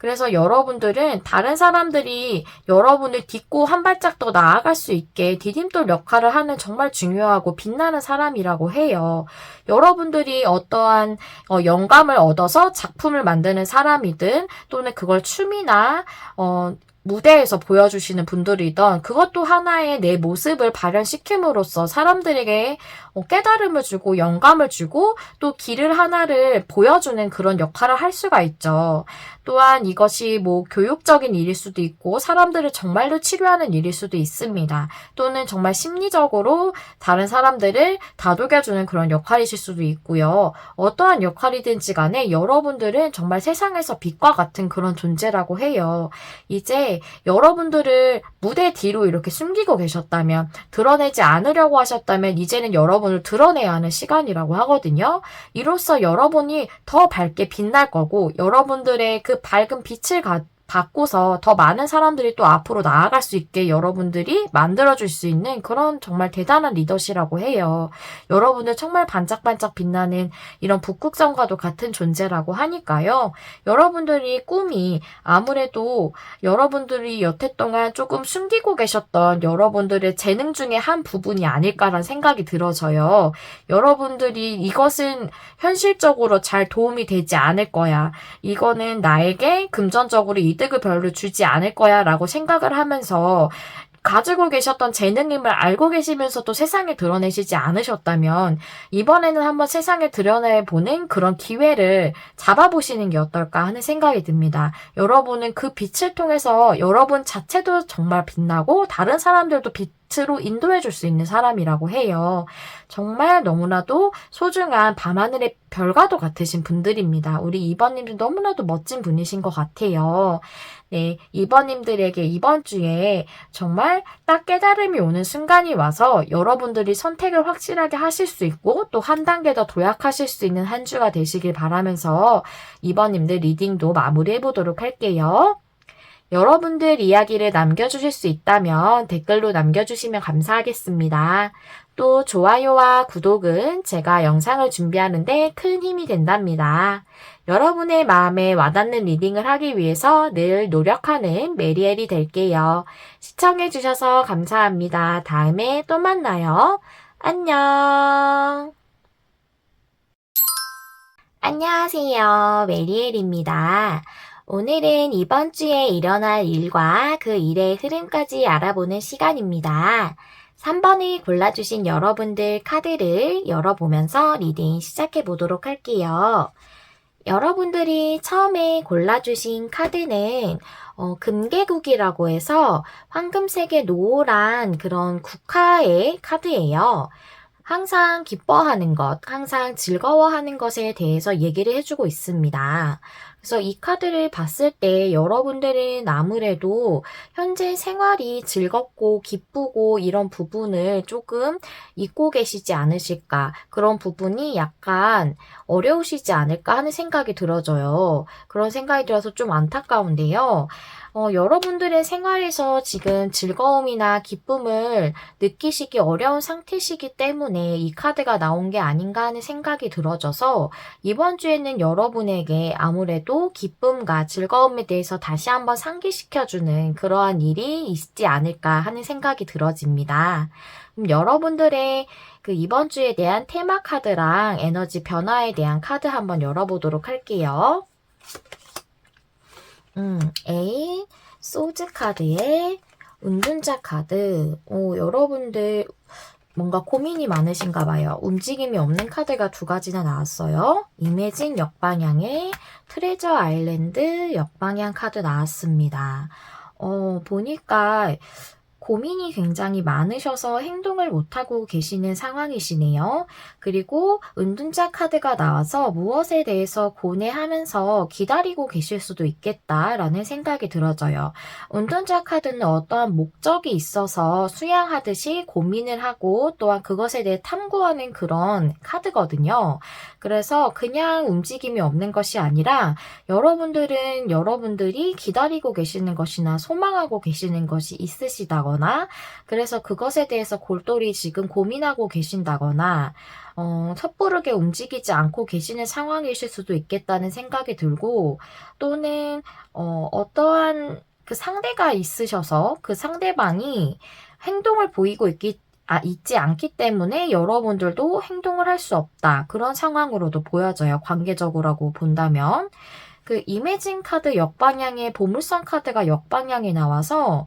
그래서 여러분들은 다른 사람들이 여러분을 딛고 한 발짝 더 나아갈 수 있게 디딤돌 역할을 하는 정말 중요하고 빛나는 사람이라고 해요. 여러분들이 어떠한 영감을 얻어서 작품을 만드는 사람이든 또는 그걸 춤이나 무대에서 보여주시는 분들이던 그것도 하나의 내 모습을 발현시킴으로써 사람들에게 깨달음을 주고 영감을 주고 또 길을 하나를 보여주는 그런 역할을 할 수가 있죠. 또한 이것이 뭐 교육적인 일일 수도 있고 사람들을 정말로 치료하는 일일 수도 있습니다. 또는 정말 심리적으로 다른 사람들을 다독여주는 그런 역할이실 수도 있고요. 어떠한 역할이든지 간에 여러분들은 정말 세상에서 빛과 같은 그런 존재라고 해요. 이제 여러분들을 무대 뒤로 이렇게 숨기고 계셨다면, 드러내지 않으려고 하셨다면 이제는 여러분을 드러내야 하는 시간이라고 하거든요. 이로써 여러분이 더 밝게 빛날 거고 여러분들의 그 밝은 빛을 받고서 더 많은 사람들이 또 앞으로 나아갈 수 있게 여러분들이 만들어줄 수 있는 그런 정말 대단한 리더시라고 해요. 여러분들 정말 반짝반짝 빛나는 이런 북극성과도 같은 존재라고 하니까요. 여러분들이 꿈이 아무래도 여러분들이 여태 동안 조금 숨기고 계셨던 여러분들의 재능 중에 한 부분이 아닐까라는 생각이 들어져요. 여러분들이 이것은 현실적으로 잘 도움이 되지 않을 거야. 이거는 나에게 금전적으로 이득을 별로 주지 않을 거야 라고 생각을 하면서 가지고 계셨던 재능임을 알고 계시면서도 세상에 드러내시지 않으셨다면 이번에는 한번 세상에 드러내보는 그런 기회를 잡아보시는 게 어떨까 하는 생각이 듭니다. 여러분은 그 빛을 통해서 여러분 자체도 정말 빛나고 다른 사람들도 빛으로 인도해 줄 수 있는 사람이라고 해요. 정말 너무나도 소중한 밤하늘의 별과도 같으신 분들입니다. 우리 2번님도 너무나도 멋진 분이신 것 같아요. 네, 2번님들에게 이번 주에 정말 딱 깨달음이 오는 순간이 와서 여러분들이 선택을 확실하게 하실 수 있고 또 한 단계 더 도약하실 수 있는 한 주가 되시길 바라면서 2번님들 리딩도 마무리해 보도록 할게요. 여러분들 이야기를 남겨주실 수 있다면 댓글로 남겨주시면 감사하겠습니다. 또 좋아요와 구독은 제가 영상을 준비하는데 큰 힘이 된답니다. 여러분의 마음에 와닿는 리딩을 하기 위해서 늘 노력하는 메리엘이 될게요. 시청해주셔서 감사합니다. 다음에 또 만나요. 안녕. 안녕하세요. 메리엘입니다. 오늘은 이번 주에 일어날 일과 그 일의 흐름까지 알아보는 시간입니다. 3번을 골라주신 여러분들 카드를 열어보면서 리딩 시작해 보도록 할게요. 여러분들이 처음에 골라주신 카드는 금계국이라고 해서 황금색의 노란 그런 국화의 카드예요. 항상 기뻐하는 것, 항상 즐거워하는 것에 대해서 얘기를 해주고 있습니다. 그래서 이 카드를 봤을 때 여러분들은 아무래도 현재 생활이 즐겁고 기쁘고 이런 부분을 조금 잊고 계시지 않으실까, 그런 부분이 약간 어려우시지 않을까 하는 생각이 들어져요. 그런 생각이 들어서 좀 안타까운데요. 여러분들의 생활에서 지금 즐거움이나 기쁨을 느끼시기 어려운 상태시기 때문에 이 카드가 나온 게 아닌가 하는 생각이 들어져서 이번 주에는 여러분에게 아무래도 기쁨과 즐거움에 대해서 다시 한번 상기시켜주는 그러한 일이 있지 않을까 하는 생각이 들어집니다. 그럼 여러분들의 그 이번 주에 대한 테마 카드랑 에너지 변화에 대한 카드 한번 열어보도록 할게요. A 소즈 카드에 운둔자 카드. 여러분들 뭔가 고민이 많으신가 봐요. 움직임이 없는 카드가 두 가지나 나왔어요. 이매진 역방향에 트레저 아일랜드 역방향 카드 나왔습니다. 보니까 고민이 굉장히 많으셔서 행동을 못하고 계시는 상황이시네요. 그리고 은둔자 카드가 나와서 무엇에 대해서 고뇌하면서 기다리고 계실 수도 있겠다라는 생각이 들어져요. 은둔자 카드는 어떠한 목적이 있어서 수양하듯이 고민을 하고 또한 그것에 대해 탐구하는 그런 카드거든요. 그래서 그냥 움직임이 없는 것이 아니라 여러분들은 여러분들이 기다리고 계시는 것이나 소망하고 계시는 것이 있으시다거나 그래서 그것에 대해서 골똘히 지금 고민하고 계신다거나 섣부르게 움직이지 않고 계시는 상황이실 수도 있겠다는 생각이 들고 또는 어떠한 그 상대가 있으셔서 그 상대방이 행동을 보이고 있지 않기 때문에 여러분들도 행동을 할 수 없다. 그런 상황으로도 보여져요. 관계적으로라고 본다면. 그 이매진 카드 역방향에 보물섬 카드가 역방향에 나와서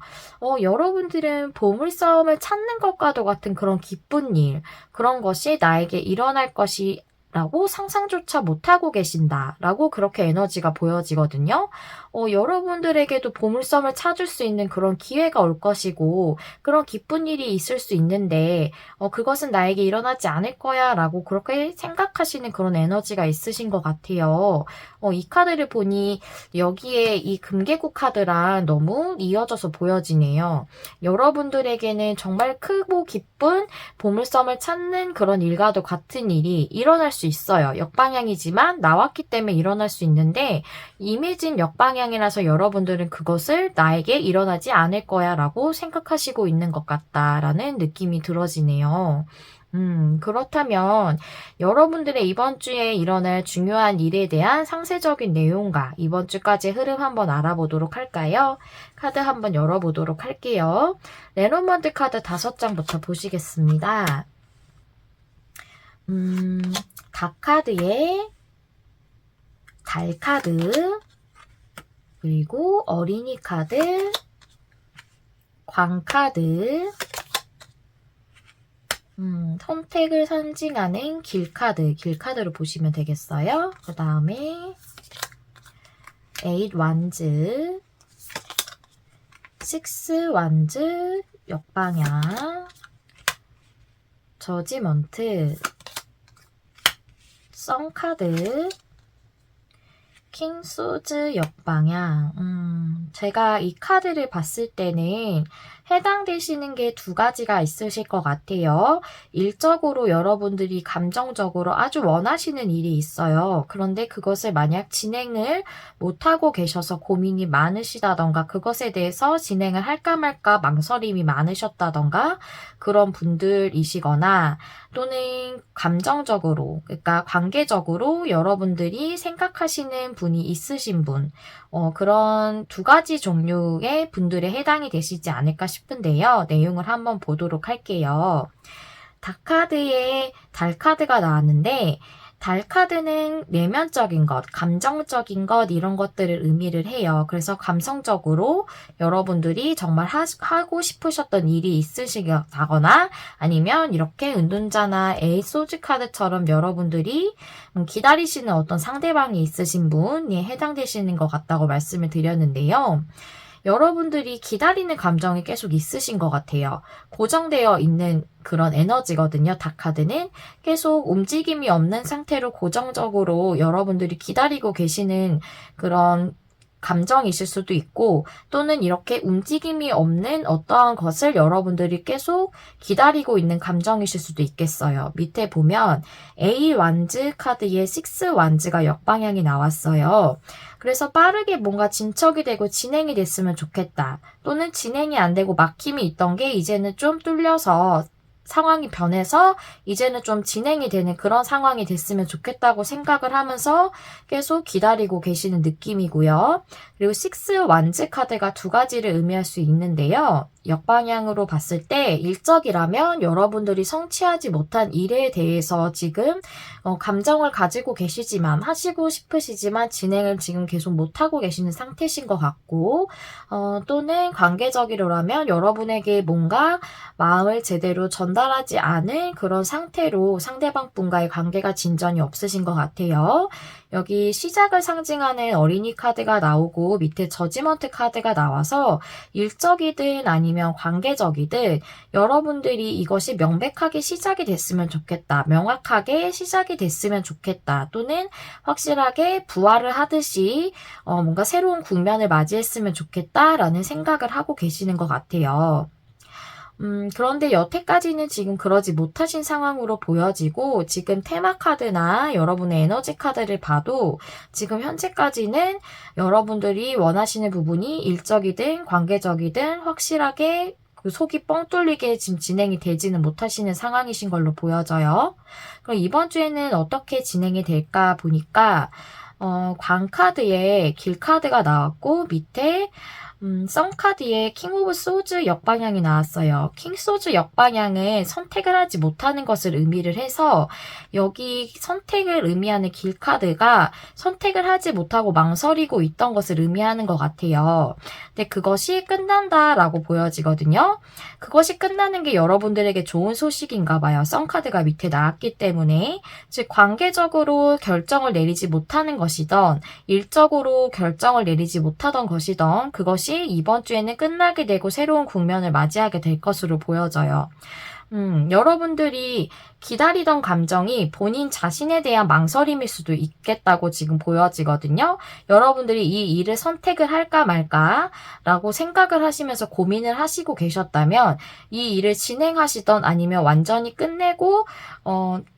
여러분들은 보물섬을 찾는 것과도 같은 그런 기쁜 일, 그런 것이 나에게 일어날 것이 라고 상상조차 못하고 계신다라고 그렇게 에너지가 보여지거든요. 여러분들에게도 보물섬을 찾을 수 있는 그런 기회가 올 것이고 그런 기쁜 일이 있을 수 있는데 그것은 나에게 일어나지 않을 거야 라고 그렇게 생각하시는 그런 에너지가 있으신 것 같아요. 이 카드를 보니 여기에 이 금계국 카드랑 너무 이어져서 보여지네요. 여러분들에게는 정말 크고 기쁜 보물섬을 찾는 그런 일과도 같은 일이 일어날 수 있어요. 역방향이지만 나왔기 때문에 일어날 수 있는데 이미진 역방향이라서 여러분들은 그것을 나에게 일어나지 않을 거야 라고 생각하시고 있는 것 같다라는 느낌이 들어지네요. 그렇다면 여러분들의 이번 주에 일어날 중요한 일에 대한 상세적인 내용과 이번 주까지 흐름 한번 알아보도록 할까요? 카드 한번 열어보도록 할게요. 레노먼드 카드 5장부터 보시겠습니다. 각 카드에 달 카드, 그리고 어린이 카드, 광 카드, 선택을 상징하는 길카드로 보시면 되겠어요. 그 다음에 8 완즈, 6 완즈, 역방향, 저지먼트, 썬카드, 킹 소즈 역방향. 제가 이 카드를 봤을 때는 해당되시는 게 2가지가 있으실 것 같아요. 일적으로 여러분들이 감정적으로 아주 원하시는 일이 있어요. 그런데 그것을 만약 진행을 못하고 계셔서 고민이 많으시다던가 그것에 대해서 진행을 할까 말까 망설임이 많으셨다던가 그런 분들이시거나 또는 감정적으로, 그러니까 관계적으로 여러분들이 생각하시는 분이 있으신 분, 그런 2가지 종류의 분들에 해당이 되시지 않을까 싶은데요. 내용을 한번 보도록 할게요. 닭카드에 달카드가 나왔는데 달카드는 내면적인 것, 감정적인 것 이런 것들을 의미를 해요. 그래서 감성적으로 여러분들이 정말 하고 싶으셨던 일이 있으시다거나 아니면 이렇게 은둔자나 에이 소즈 카드처럼 여러분들이 기다리시는 어떤 상대방이 있으신 분에 해당되시는 것 같다고 말씀을 드렸는데요. 여러분들이 기다리는 감정이 계속 있으신 것 같아요. 고정되어 있는 그런 에너지거든요. 닭카드는 계속 움직임이 없는 상태로 고정적으로 여러분들이 기다리고 계시는 그런 감정이실 수도 있고 또는 이렇게 움직임이 없는 어떠한 것을 여러분들이 계속 기다리고 있는 감정이실 수도 있겠어요. 밑에 보면 A 완즈 카드에 6 완즈가 역방향이 나왔어요. 그래서 빠르게 뭔가 진척이 되고 진행이 됐으면 좋겠다. 또는 진행이 안 되고 막힘이 있던 게 이제는 좀 뚫려서 상황이 변해서 이제는 좀 진행이 되는 그런 상황이 됐으면 좋겠다고 생각을 하면서 계속 기다리고 계시는 느낌이고요. 그리고 6 완즈 카드가 2가지를 의미할 수 있는데요. 역방향으로 봤을 때 일적이라면 여러분들이 성취하지 못한 일에 대해서 지금 감정을 가지고 계시지만 하시고 싶으시지만 진행을 지금 계속 못하고 계시는 상태신 것 같고 또는 관계적이라면 여러분에게 뭔가 마음을 제대로 전달하지 않은 그런 상태로 상대방 분과의 관계가 진전이 없으신 것 같아요. 여기 시작을 상징하는 어린이 카드가 나오고 밑에 저지먼트 카드가 나와서 일적이든 아니면 관계적이든 여러분들이 이것이 명백하게 시작이 됐으면 좋겠다. 명확하게 시작이 됐으면 좋겠다. 또는 확실하게 부활을 하듯이 뭔가 새로운 국면을 맞이했으면 좋겠다라는 생각을 하고 계시는 것 같아요. 그런데 여태까지는 지금 그러지 못하신 상황으로 보여지고 지금 테마 카드나 여러분의 에너지 카드를 봐도 지금 현재까지는 여러분들이 원하시는 부분이 일적이든 관계적이든 확실하게 그 속이 뻥 뚫리게 지금 진행이 되지는 못하시는 상황이신 걸로 보여져요. 그럼 이번 주에는 어떻게 진행이 될까 보니까 광카드에 길카드가 나왔고 밑에 썬카드에 킹 오브 소즈 역방향이 나왔어요. 킹 소즈 역방향은 선택을 하지 못하는 것을 의미를 해서 여기 선택을 의미하는 길 카드가 선택을 하지 못하고 망설이고 있던 것을 의미하는 것 같아요. 근데 그것이 끝난다라고 보여지거든요. 그것이 끝나는 게 여러분들에게 좋은 소식인가 봐요. 썬카드가 밑에 나왔기 때문에. 즉 관계적으로 결정을 내리지 못하는 것이던 일적으로 결정을 내리지 못하던 것이던 그것이 이번 주에는 끝나게 되고 새로운 국면을 맞이하게 될 것으로 보여져요. 여러분들이 기다리던 감정이 본인 자신에 대한 망설임일 수도 있겠다고 지금 보여지거든요. 여러분들이 이 일을 선택을 할까 말까라고 생각을 하시면서 고민을 하시고 계셨다면 이 일을 진행하시던 아니면 완전히 끝내고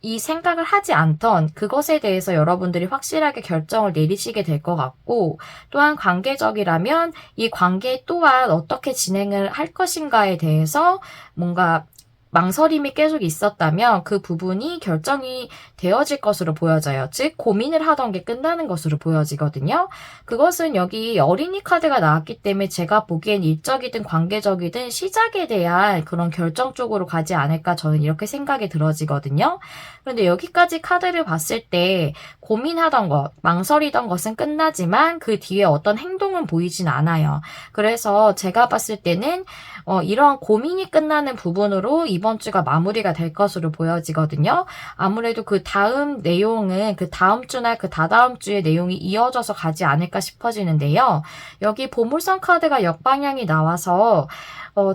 이 생각을 하지 않던 그것에 대해서 여러분들이 확실하게 결정을 내리시게 될 것 같고 또한 관계적이라면 이 관계 또한 어떻게 진행을 할 것인가에 대해서 뭔가 망설임이 계속 있었다면 그 부분이 결정이 되어질 것으로 보여져요. 즉 고민을 하던 게 끝나는 것으로 보여지거든요. 그것은 여기 어린이 카드가 나왔기 때문에 제가 보기엔 일적이든 관계적이든 시작에 대한 그런 결정 쪽으로 가지 않을까 저는 이렇게 생각이 들어지거든요. 그런데 여기까지 카드를 봤을 때 고민하던 것, 망설이던 것은 끝나지만 그 뒤에 어떤 행동은 보이진 않아요. 그래서 제가 봤을 때는 이러한 고민이 끝나는 부분으로 이번 주가 마무리가 될 것으로 보여지거든요. 아무래도 그 다음 내용은 그 다음 주나 그 다다음 주의 내용이 이어져서 가지 않을까 싶어지는데요. 여기 보물선 카드가 역방향이 나와서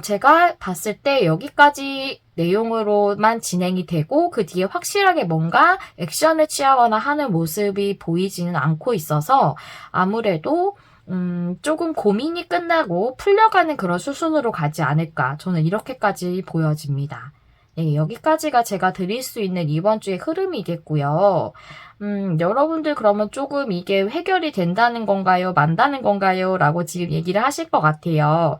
제가 봤을 때 여기까지 내용으로만 진행이 되고 그 뒤에 확실하게 뭔가 액션을 취하거나 하는 모습이 보이지는 않고 있어서 아무래도 조금 고민이 끝나고 풀려가는 그런 수순으로 가지 않을까. 저는 이렇게까지 보여집니다. 네, 여기까지가 제가 드릴 수 있는 이번 주의 흐름이겠고요. 여러분들 그러면 조금 이게 해결이 된다는 건가요? 만다는 건가요? 라고 지금 얘기를 하실 것 같아요.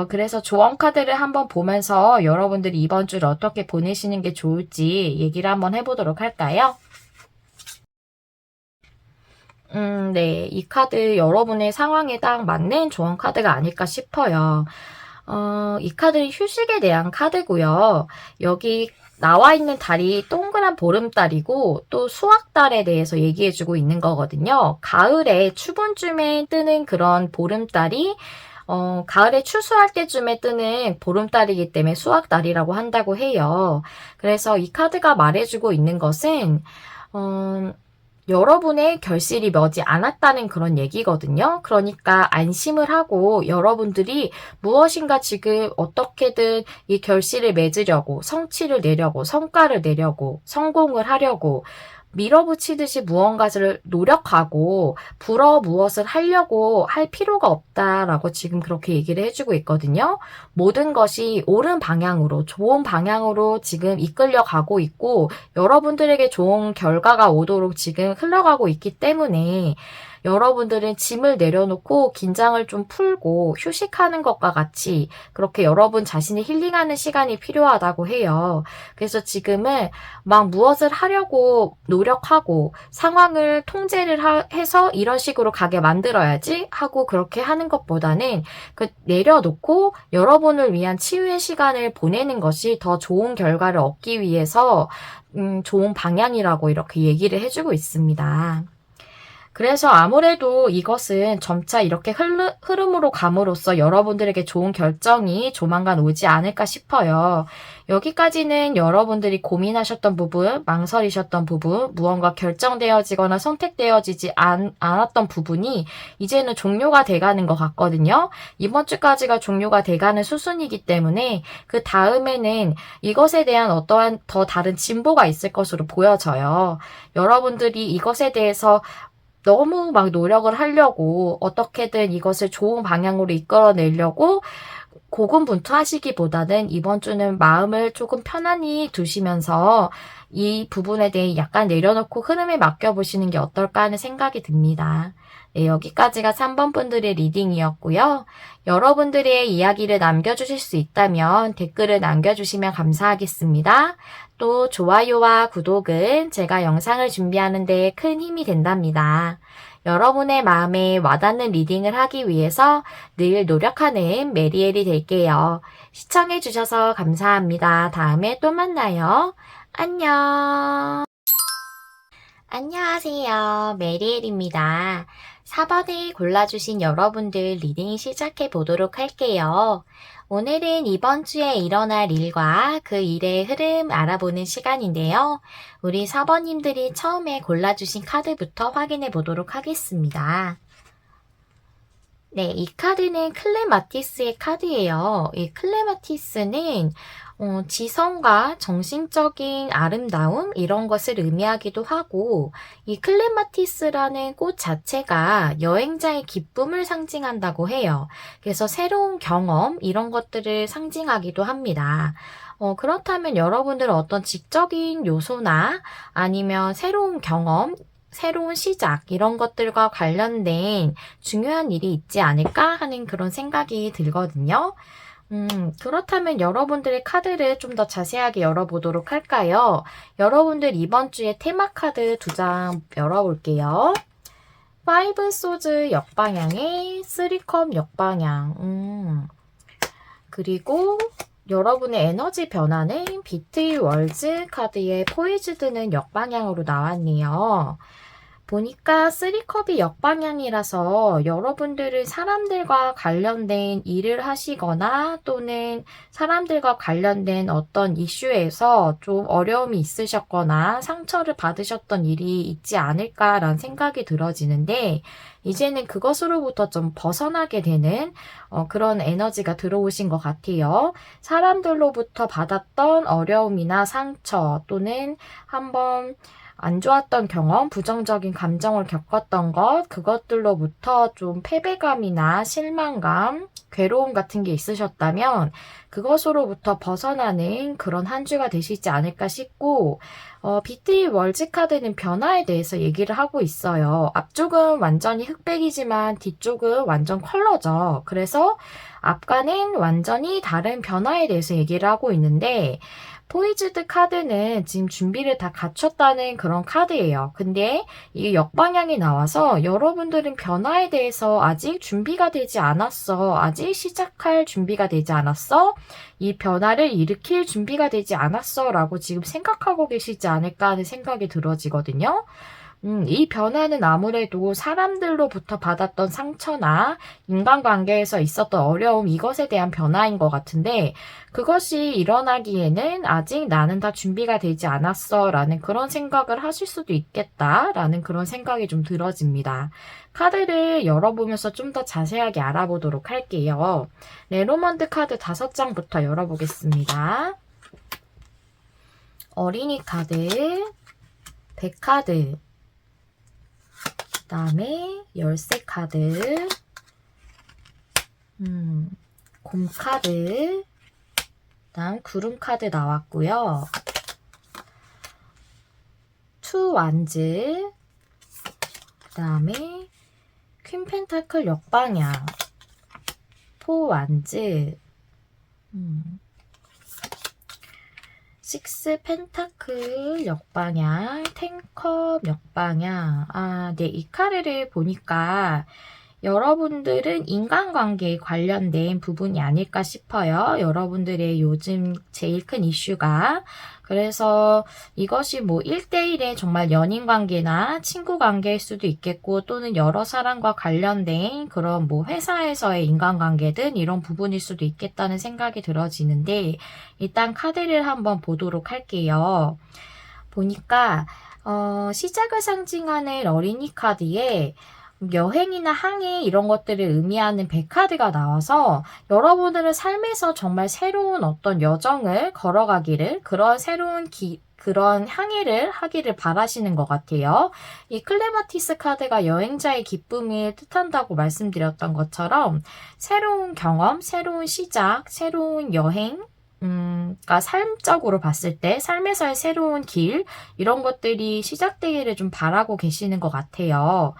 그래서 조언 카드를 한번 보면서 여러분들이 이번 주를 어떻게 보내시는 게 좋을지 얘기를 한번 해보도록 할까요? 네. 이 카드 여러분의 상황에 딱 맞는 조언 카드가 아닐까 싶어요. 이 카드는 휴식에 대한 카드고요. 여기 나와 있는 달이 동그란 보름달이고 또 수학달에 대해서 얘기해주고 있는 거거든요. 가을에 추분쯤에 뜨는 그런 보름달이 가을에 추수할 때쯤에 뜨는 보름달이기 때문에 수학달이라고 한다고 해요. 그래서 이 카드가 말해주고 있는 것은 여러분의 결실이 머지 않았다는 그런 얘기거든요. 그러니까 안심을 하고 여러분들이 무엇인가 지금 어떻게든 이 결실을 맺으려고 성취를 내려고 성과를 내려고 성공을 하려고 밀어붙이듯이 무언가를 노력하고 불어 무엇을 하려고 할 필요가 없다라고 지금 그렇게 얘기를 해주고 있거든요. 모든 것이 옳은 방향으로 좋은 방향으로 지금 이끌려 가고 있고 여러분들에게 좋은 결과가 오도록 지금 흘러가고 있기 때문에 여러분들은 짐을 내려놓고 긴장을 좀 풀고 휴식하는 것과 같이 그렇게 여러분 자신이 힐링하는 시간이 필요하다고 해요. 그래서 지금은 막 무엇을 하려고 노력하고 상황을 통제를 해서 이런 식으로 가게 만들어야지 하고 그렇게 하는 것보다는 그 내려놓고 여러분을 위한 치유의 시간을 보내는 것이 더 좋은 결과를 얻기 위해서 좋은 방향이라고 이렇게 얘기를 해주고 있습니다. 그래서 아무래도 이것은 점차 이렇게 흐름으로 감으로써 여러분들에게 좋은 결정이 조만간 오지 않을까 싶어요. 여기까지는 여러분들이 고민하셨던 부분, 망설이셨던 부분, 무언가 결정되어지거나 선택되어지지 않았던 부분이 이제는 종료가 돼가는 것 같거든요. 이번 주까지가 종료가 돼가는 수순이기 때문에 그 다음에는 이것에 대한 어떠한 더 다른 진보가 있을 것으로 보여져요. 여러분들이 이것에 대해서 너무 막 노력을 하려고 어떻게든 이것을 좋은 방향으로 이끌어내려고 고군분투하시기보다는 이번 주는 마음을 조금 편안히 두시면서 이 부분에 대해 약간 내려놓고 흐름에 맡겨보시는 게 어떨까 하는 생각이 듭니다. 네, 여기까지가 3번 분들의 리딩이었고요. 여러분들의 이야기를 남겨주실 수 있다면 댓글을 남겨주시면 감사하겠습니다. 또 좋아요와 구독은 제가 영상을 준비하는 데 큰 힘이 된답니다. 여러분의 마음에 와닿는 리딩을 하기 위해서 늘 노력하는 메리엘이 될게요. 시청해주셔서 감사합니다. 다음에 또 만나요. 안녕. 안녕하세요. 메리엘입니다. 4번을 골라주신 여러분들 리딩 시작해 보도록 할게요. 오늘은 이번 주에 일어날 일과 그 일의 흐름 알아보는 시간인데요. 우리 4번님들이 처음에 골라주신 카드부터 확인해 보도록 하겠습니다. 네, 이 카드는 클레마티스의 카드예요. 이 클레마티스는 지성과 정신적인 아름다움 이런 것을 의미하기도 하고 이 클레마티스라는 꽃 자체가 여행자의 기쁨을 상징한다고 해요. 그래서 새로운 경험 이런 것들을 상징하기도 합니다. 그렇다면 여러분들은 어떤 지적인 요소나 아니면 새로운 경험 새로운 시작 이런 것들과 관련된 중요한 일이 있지 않을까 하는 그런 생각이 들거든요. 그렇다면 여러분들의 카드를 좀 더 자세하게 열어보도록 할까요? 여러분들 이번 주에 테마 카드 2장 열어볼게요. 5 소즈 역방향에 3컵 역방향. 그리고 여러분의 에너지 변화는 비트 월즈 카드의 포이즈드는 역방향으로 나왔네요. 보니까 3컵이 역방향이라서 여러분들은 사람들과 관련된 일을 하시거나 또는 사람들과 관련된 어떤 이슈에서 좀 어려움이 있으셨거나 상처를 받으셨던 일이 있지 않을까라는 생각이 들어지는데 이제는 그것으로부터 좀 벗어나게 되는 그런 에너지가 들어오신 것 같아요. 사람들로부터 받았던 어려움이나 상처 또는 한번 안 좋았던 경험, 부정적인 감정을 겪었던 것, 그것들로부터 좀 패배감이나 실망감, 괴로움 같은 게 있으셨다면 그것으로부터 벗어나는 그런 한 주가 되시지 않을까 싶고 비트 월즈 카드는 변화에 대해서 얘기를 하고 있어요. 앞쪽은 완전히 흑백이지만 뒤쪽은 완전 컬러죠. 그래서 앞과는 완전히 다른 변화에 대해서 얘기를 하고 있는데 포이즈드 카드는 지금 준비를 다 갖췄다는 그런 카드예요. 근데 이게 역방향이 나와서 여러분들은 변화에 대해서 아직 준비가 되지 않았어. 아직 시작할 준비가 되지 않았어. 이 변화를 일으킬 준비가 되지 않았어. 라고 지금 생각하고 계시지 않을까 하는 생각이 들어지거든요. 이 변화는 아무래도 사람들로부터 받았던 상처나 인간관계에서 있었던 어려움 이것에 대한 변화인 것 같은데 그것이 일어나기에는 아직 나는 다 준비가 되지 않았어 라는 그런 생각을 하실 수도 있겠다 라는 그런 생각이 좀 들어집니다. 카드를 열어보면서 좀 더 자세하게 알아보도록 할게요. 레노먼드 카드 5장부터 열어보겠습니다. 어린이 카드, 백카드, 그 다음에 열쇠 카드, 곰 카드, 그 다음 구름 카드 나왔고요. 투 완즈, 그 다음에 퀸 펜타클 역방향, 포 완즈, 식스 펜타클 역방향, 텐컵 역방향. 네, 이 카드를 보니까 여러분들은 인간관계에 관련된 부분이 아닐까 싶어요. 여러분들의 요즘 제일 큰 이슈가. 그래서 이것이 뭐 1대1의 정말 연인관계나 친구관계일 수도 있겠고 또는 여러 사람과 관련된 그런 뭐 회사에서의 인간관계든 이런 부분일 수도 있겠다는 생각이 들어지는데 일단 카드를 한번 보도록 할게요. 보니까 시작을 상징하는 어린이 카드에 여행이나 항해 이런 것들을 의미하는 백카드가 나와서 여러분들은 삶에서 정말 새로운 어떤 여정을 걸어가기를 그런 새로운 그런 항해를 하기를 바라시는 것 같아요. 이 클레마티스 카드가 여행자의 기쁨을 뜻한다고 말씀드렸던 것처럼 새로운 경험, 새로운 시작, 새로운 여행 그러니까 삶적으로 봤을 때 삶에서의 새로운 길 이런 것들이 시작되기를 좀 바라고 계시는 것 같아요.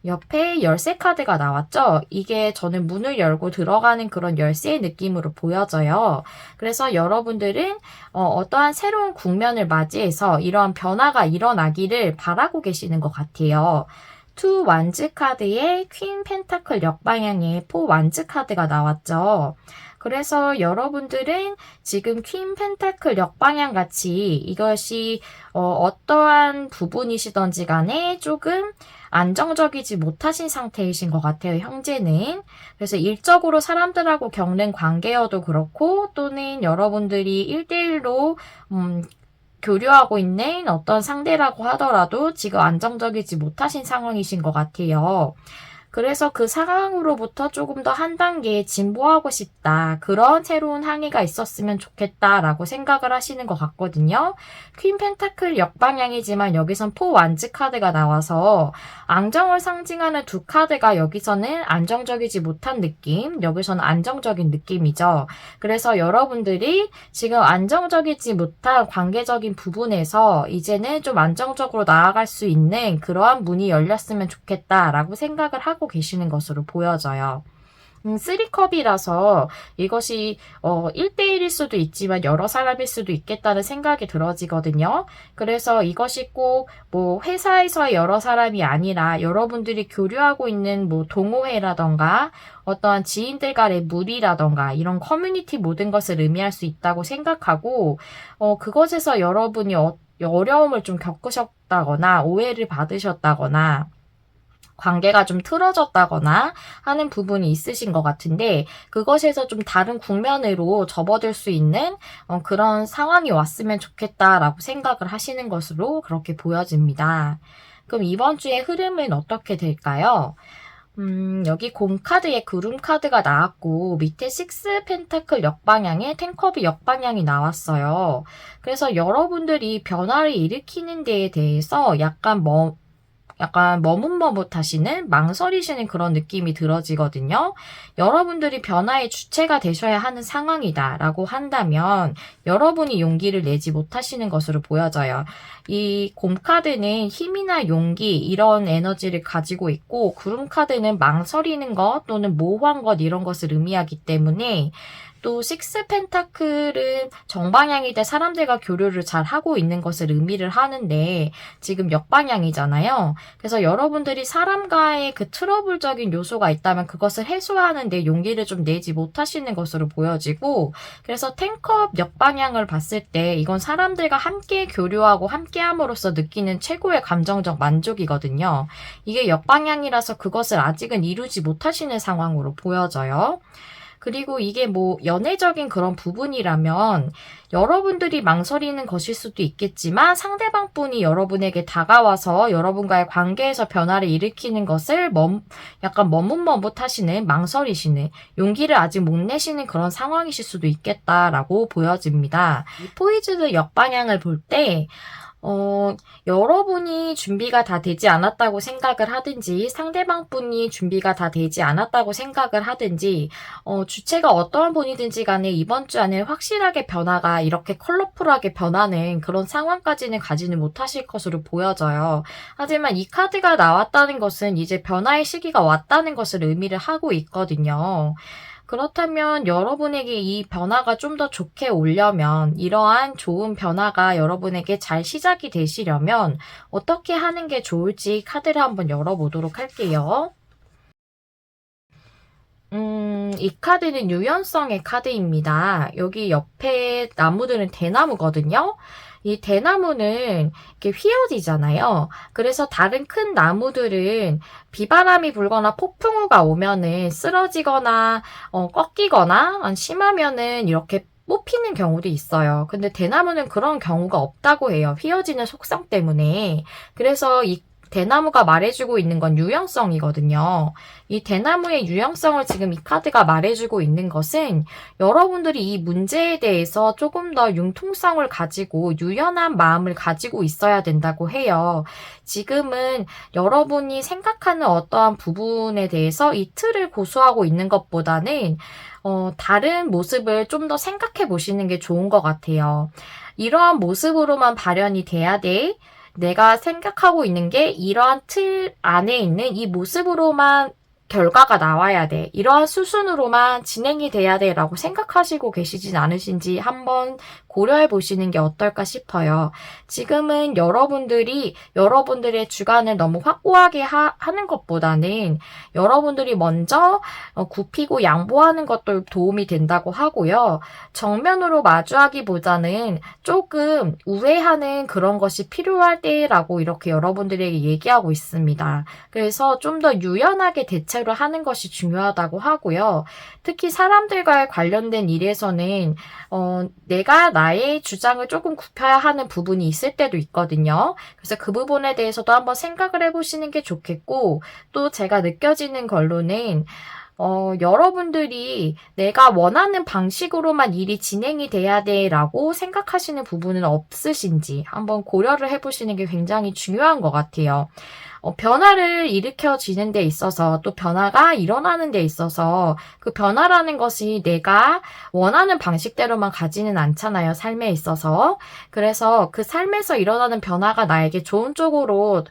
옆에 열쇠 카드가 나왔죠? 이게 저는 문을 열고 들어가는 그런 열쇠의 느낌으로 보여져요. 그래서 여러분들은 어떠한 새로운 국면을 맞이해서 이러한 변화가 일어나기를 바라고 계시는 것 같아요. 투 완즈 카드에 퀸 펜타클 역방향의 포 완즈 카드가 나왔죠. 그래서 여러분들은 지금 퀸 펜타클 역방향 같이 이것이 어떠한 부분이시던지 간에 조금 안정적이지 못하신 상태이신 것 같아요, 현재는. 그래서 일적으로 사람들하고 겪는 관계여도 그렇고 또는 여러분들이 1대1로 교류하고 있는 어떤 상대라고 하더라도 지금 안정적이지 못하신 상황이신 것 같아요. 그래서 그 상황으로부터 조금 더 한 단계 진보하고 싶다. 그런 새로운 항의가 있었으면 좋겠다라고 생각을 하시는 것 같거든요. 퀸 펜타클 역방향이지만 여기선 포 완즈 카드가 나와서 안정을 상징하는 두 카드가 여기서는 안정적이지 못한 느낌, 여기서는 안정적인 느낌이죠. 그래서 여러분들이 지금 안정적이지 못한 관계적인 부분에서 이제는 좀 안정적으로 나아갈 수 있는 그러한 문이 열렸으면 좋겠다라고 생각을 하고 계시는 것으로 보여져요. 3컵이라서 이것이 1대1일 수도 있지만 여러 사람일 수도 있겠다는 생각이 들어지거든요. 그래서 이것이 꼭 뭐 회사에서의 여러 사람이 아니라 여러분들이 교류하고 있는 뭐 동호회라던가 어떠한 지인들 간의 무리라던가 이런 커뮤니티 모든 것을 의미할 수 있다고 생각하고 그것에서 여러분이 어려움을 좀 겪으셨다거나 오해를 받으셨다거나 관계가 좀 틀어졌다거나 하는 부분이 있으신 것 같은데 그것에서 좀 다른 국면으로 접어들 수 있는 그런 상황이 왔으면 좋겠다라고 생각을 하시는 것으로 그렇게 보여집니다. 그럼 이번 주의 흐름은 어떻게 될까요? 여기 곰 카드에 구름 카드가 나왔고 밑에 식스 펜타클 역방향에 텐컵이 역방향이 나왔어요. 그래서 여러분들이 변화를 일으키는 데에 대해서 약간 머뭇머뭇하시는 망설이시는 그런 느낌이 들어지거든요. 여러분들이 변화의 주체가 되셔야 하는 상황이다라고 한다면 여러분이 용기를 내지 못하시는 것으로 보여져요. 이 곰카드는 힘이나 용기 이런 에너지를 가지고 있고 구름카드는 망설이는 것 또는 모호한 것 이런 것을 의미하기 때문에 또 식스 펜타클은 정방향일 때 사람들과 교류를 잘 하고 있는 것을 의미를 하는데 지금 역방향이잖아요. 그래서 여러분들이 사람과의 그 트러블적인 요소가 있다면 그것을 해소하는데 용기를 좀 내지 못하시는 것으로 보여지고 그래서 텐컵 역방향을 봤을 때 이건 사람들과 함께 교류하고 함께함으로써 느끼는 최고의 감정적 만족이거든요. 이게 역방향이라서 그것을 아직은 이루지 못하시는 상황으로 보여져요. 그리고 이게 뭐 연애적인 그런 부분이라면 여러분들이 망설이는 것일 수도 있겠지만 상대방 분이 여러분에게 다가와서 여러분과의 관계에서 변화를 일으키는 것을 약간 머뭇머뭇하시는 망설이시는 용기를 아직 못 내시는 그런 상황이실 수도 있겠다라고 보여집니다. 이 포이즈드 역방향을 볼때 여러분이 준비가 다 되지 않았다고 생각을 하든지 상대방 분이 준비가 다 되지 않았다고 생각을 하든지 주체가 어떠한 분이든지 간에 이번 주 안에 확실하게 변화가 이렇게 컬러풀하게 변하는 그런 상황까지는 가지는 못하실 것으로 보여져요. 하지만 이 카드가 나왔다는 것은 이제 변화의 시기가 왔다는 것을 의미를 하고 있거든요. 그렇다면 여러분에게 이 변화가 좀 더 좋게 오려면 이러한 좋은 변화가 여러분에게 잘 시작이 되시려면 어떻게 하는 게 좋을지 카드를 한번 열어보도록 할게요. 이 카드는 유연성의 카드입니다. 여기 옆에 나무들은 대나무거든요. 이 대나무는 이렇게 휘어지잖아요. 그래서 다른 큰 나무들은 비바람이 불거나 폭풍우가 오면은 쓰러지거나 꺾이거나 심하면은 이렇게 뽑히는 경우도 있어요. 근데 대나무는 그런 경우가 없다고 해요. 휘어지는 속성 때문에. 그래서 이 대나무가 말해주고 있는 건 유연성이거든요. 이 대나무의 유연성을 지금 이 카드가 말해주고 있는 것은 여러분들이 이 문제에 대해서 조금 더 융통성을 가지고 유연한 마음을 가지고 있어야 된다고 해요. 지금은 여러분이 생각하는 어떠한 부분에 대해서 이 틀을 고수하고 있는 것보다는 다른 모습을 좀 더 생각해 보시는 게 좋은 것 같아요. 이러한 모습으로만 발현이 돼야 돼. 내가 생각하고 있는 게 이러한 틀 안에 있는 이 모습으로만 결과가 나와야 돼. 이러한 수순으로만 진행이 돼야 돼. 라고 생각하시고 계시진 않으신지 한번 고려해 보시는 게 어떨까 싶어요. 지금은 여러분들의 주관을 너무 확고하게 하는 것보다는 여러분들이 먼저 굽히고 양보하는 것도 도움이 된다고 하고요. 정면으로 마주하기보다는 조금 우회하는 그런 것이 필요할 때라고 이렇게 여러분들에게 얘기하고 있습니다. 그래서 좀 더 유연하게 대처를 하는 것이 중요하다고 하고요. 특히 사람들과의 관련된 일에서는 내가 나의 주장을 조금 굽혀야 하는 부분이 있을 때도 있거든요. 그래서 그 부분에 대해서도 한번 생각을 해보시는 게 좋겠고, 또 제가 느껴지는 걸로는 여러분들이 내가 원하는 방식으로만 일이 진행이 돼야 돼 라고 생각하시는 부분은 없으신지 한번 고려를 해보시는 게 굉장히 중요한 것 같아요. 변화를 일으켜지는 데 있어서 또 변화가 일어나는 데 있어서 그 변화라는 것이 내가 원하는 방식대로만 가지는 않잖아요. 삶에 있어서. 그래서 그 삶에서 일어나는 변화가 나에게 좋은 쪽으로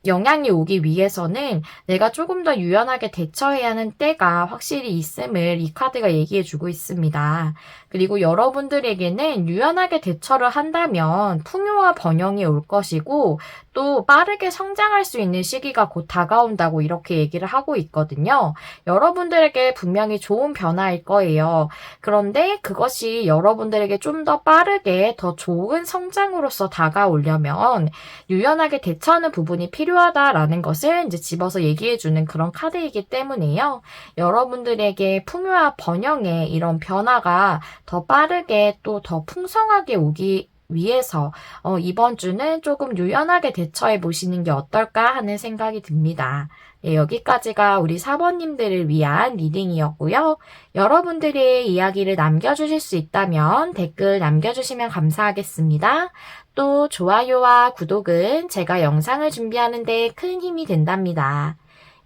영향이 오기 위해서는 내가 조금 더 유연하게 대처해야 하는 때가 확실히 있음을 이 카드가 얘기해주고 있습니다. 그리고 여러분들에게는 유연하게 대처를 한다면 풍요와 번영이 올 것이고 또 빠르게 성장할 수 있는 시기가 곧 다가온다고 이렇게 얘기를 하고 있거든요. 여러분들에게 분명히 좋은 변화일 거예요. 그런데 그것이 여러분들에게 좀 더 빠르게 더 좋은 성장으로서 다가오려면 유연하게 대처하는 부분이 필요하다라는 것을 이제 집어서 얘기해주는 그런 카드이기 때문에요. 여러분들에게 풍요와 번영의 이런 변화가 더 빠르게 또 더 풍성하게 오기 위해서 이번 주는 조금 유연하게 대처해 보시는 게 어떨까 하는 생각이 듭니다. 네, 여기까지가 우리 사번님들을 위한 리딩이었고요. 여러분들의 이야기를 남겨주실 수 있다면 댓글 남겨주시면 감사하겠습니다. 또 좋아요와 구독은 제가 영상을 준비하는 데 큰 힘이 된답니다.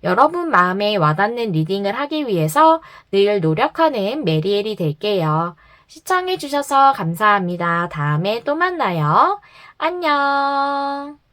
여러분 마음에 와닿는 리딩을 하기 위해서 늘 노력하는 메리엘이 될게요. 시청해주셔서 감사합니다. 다음에 또 만나요. 안녕.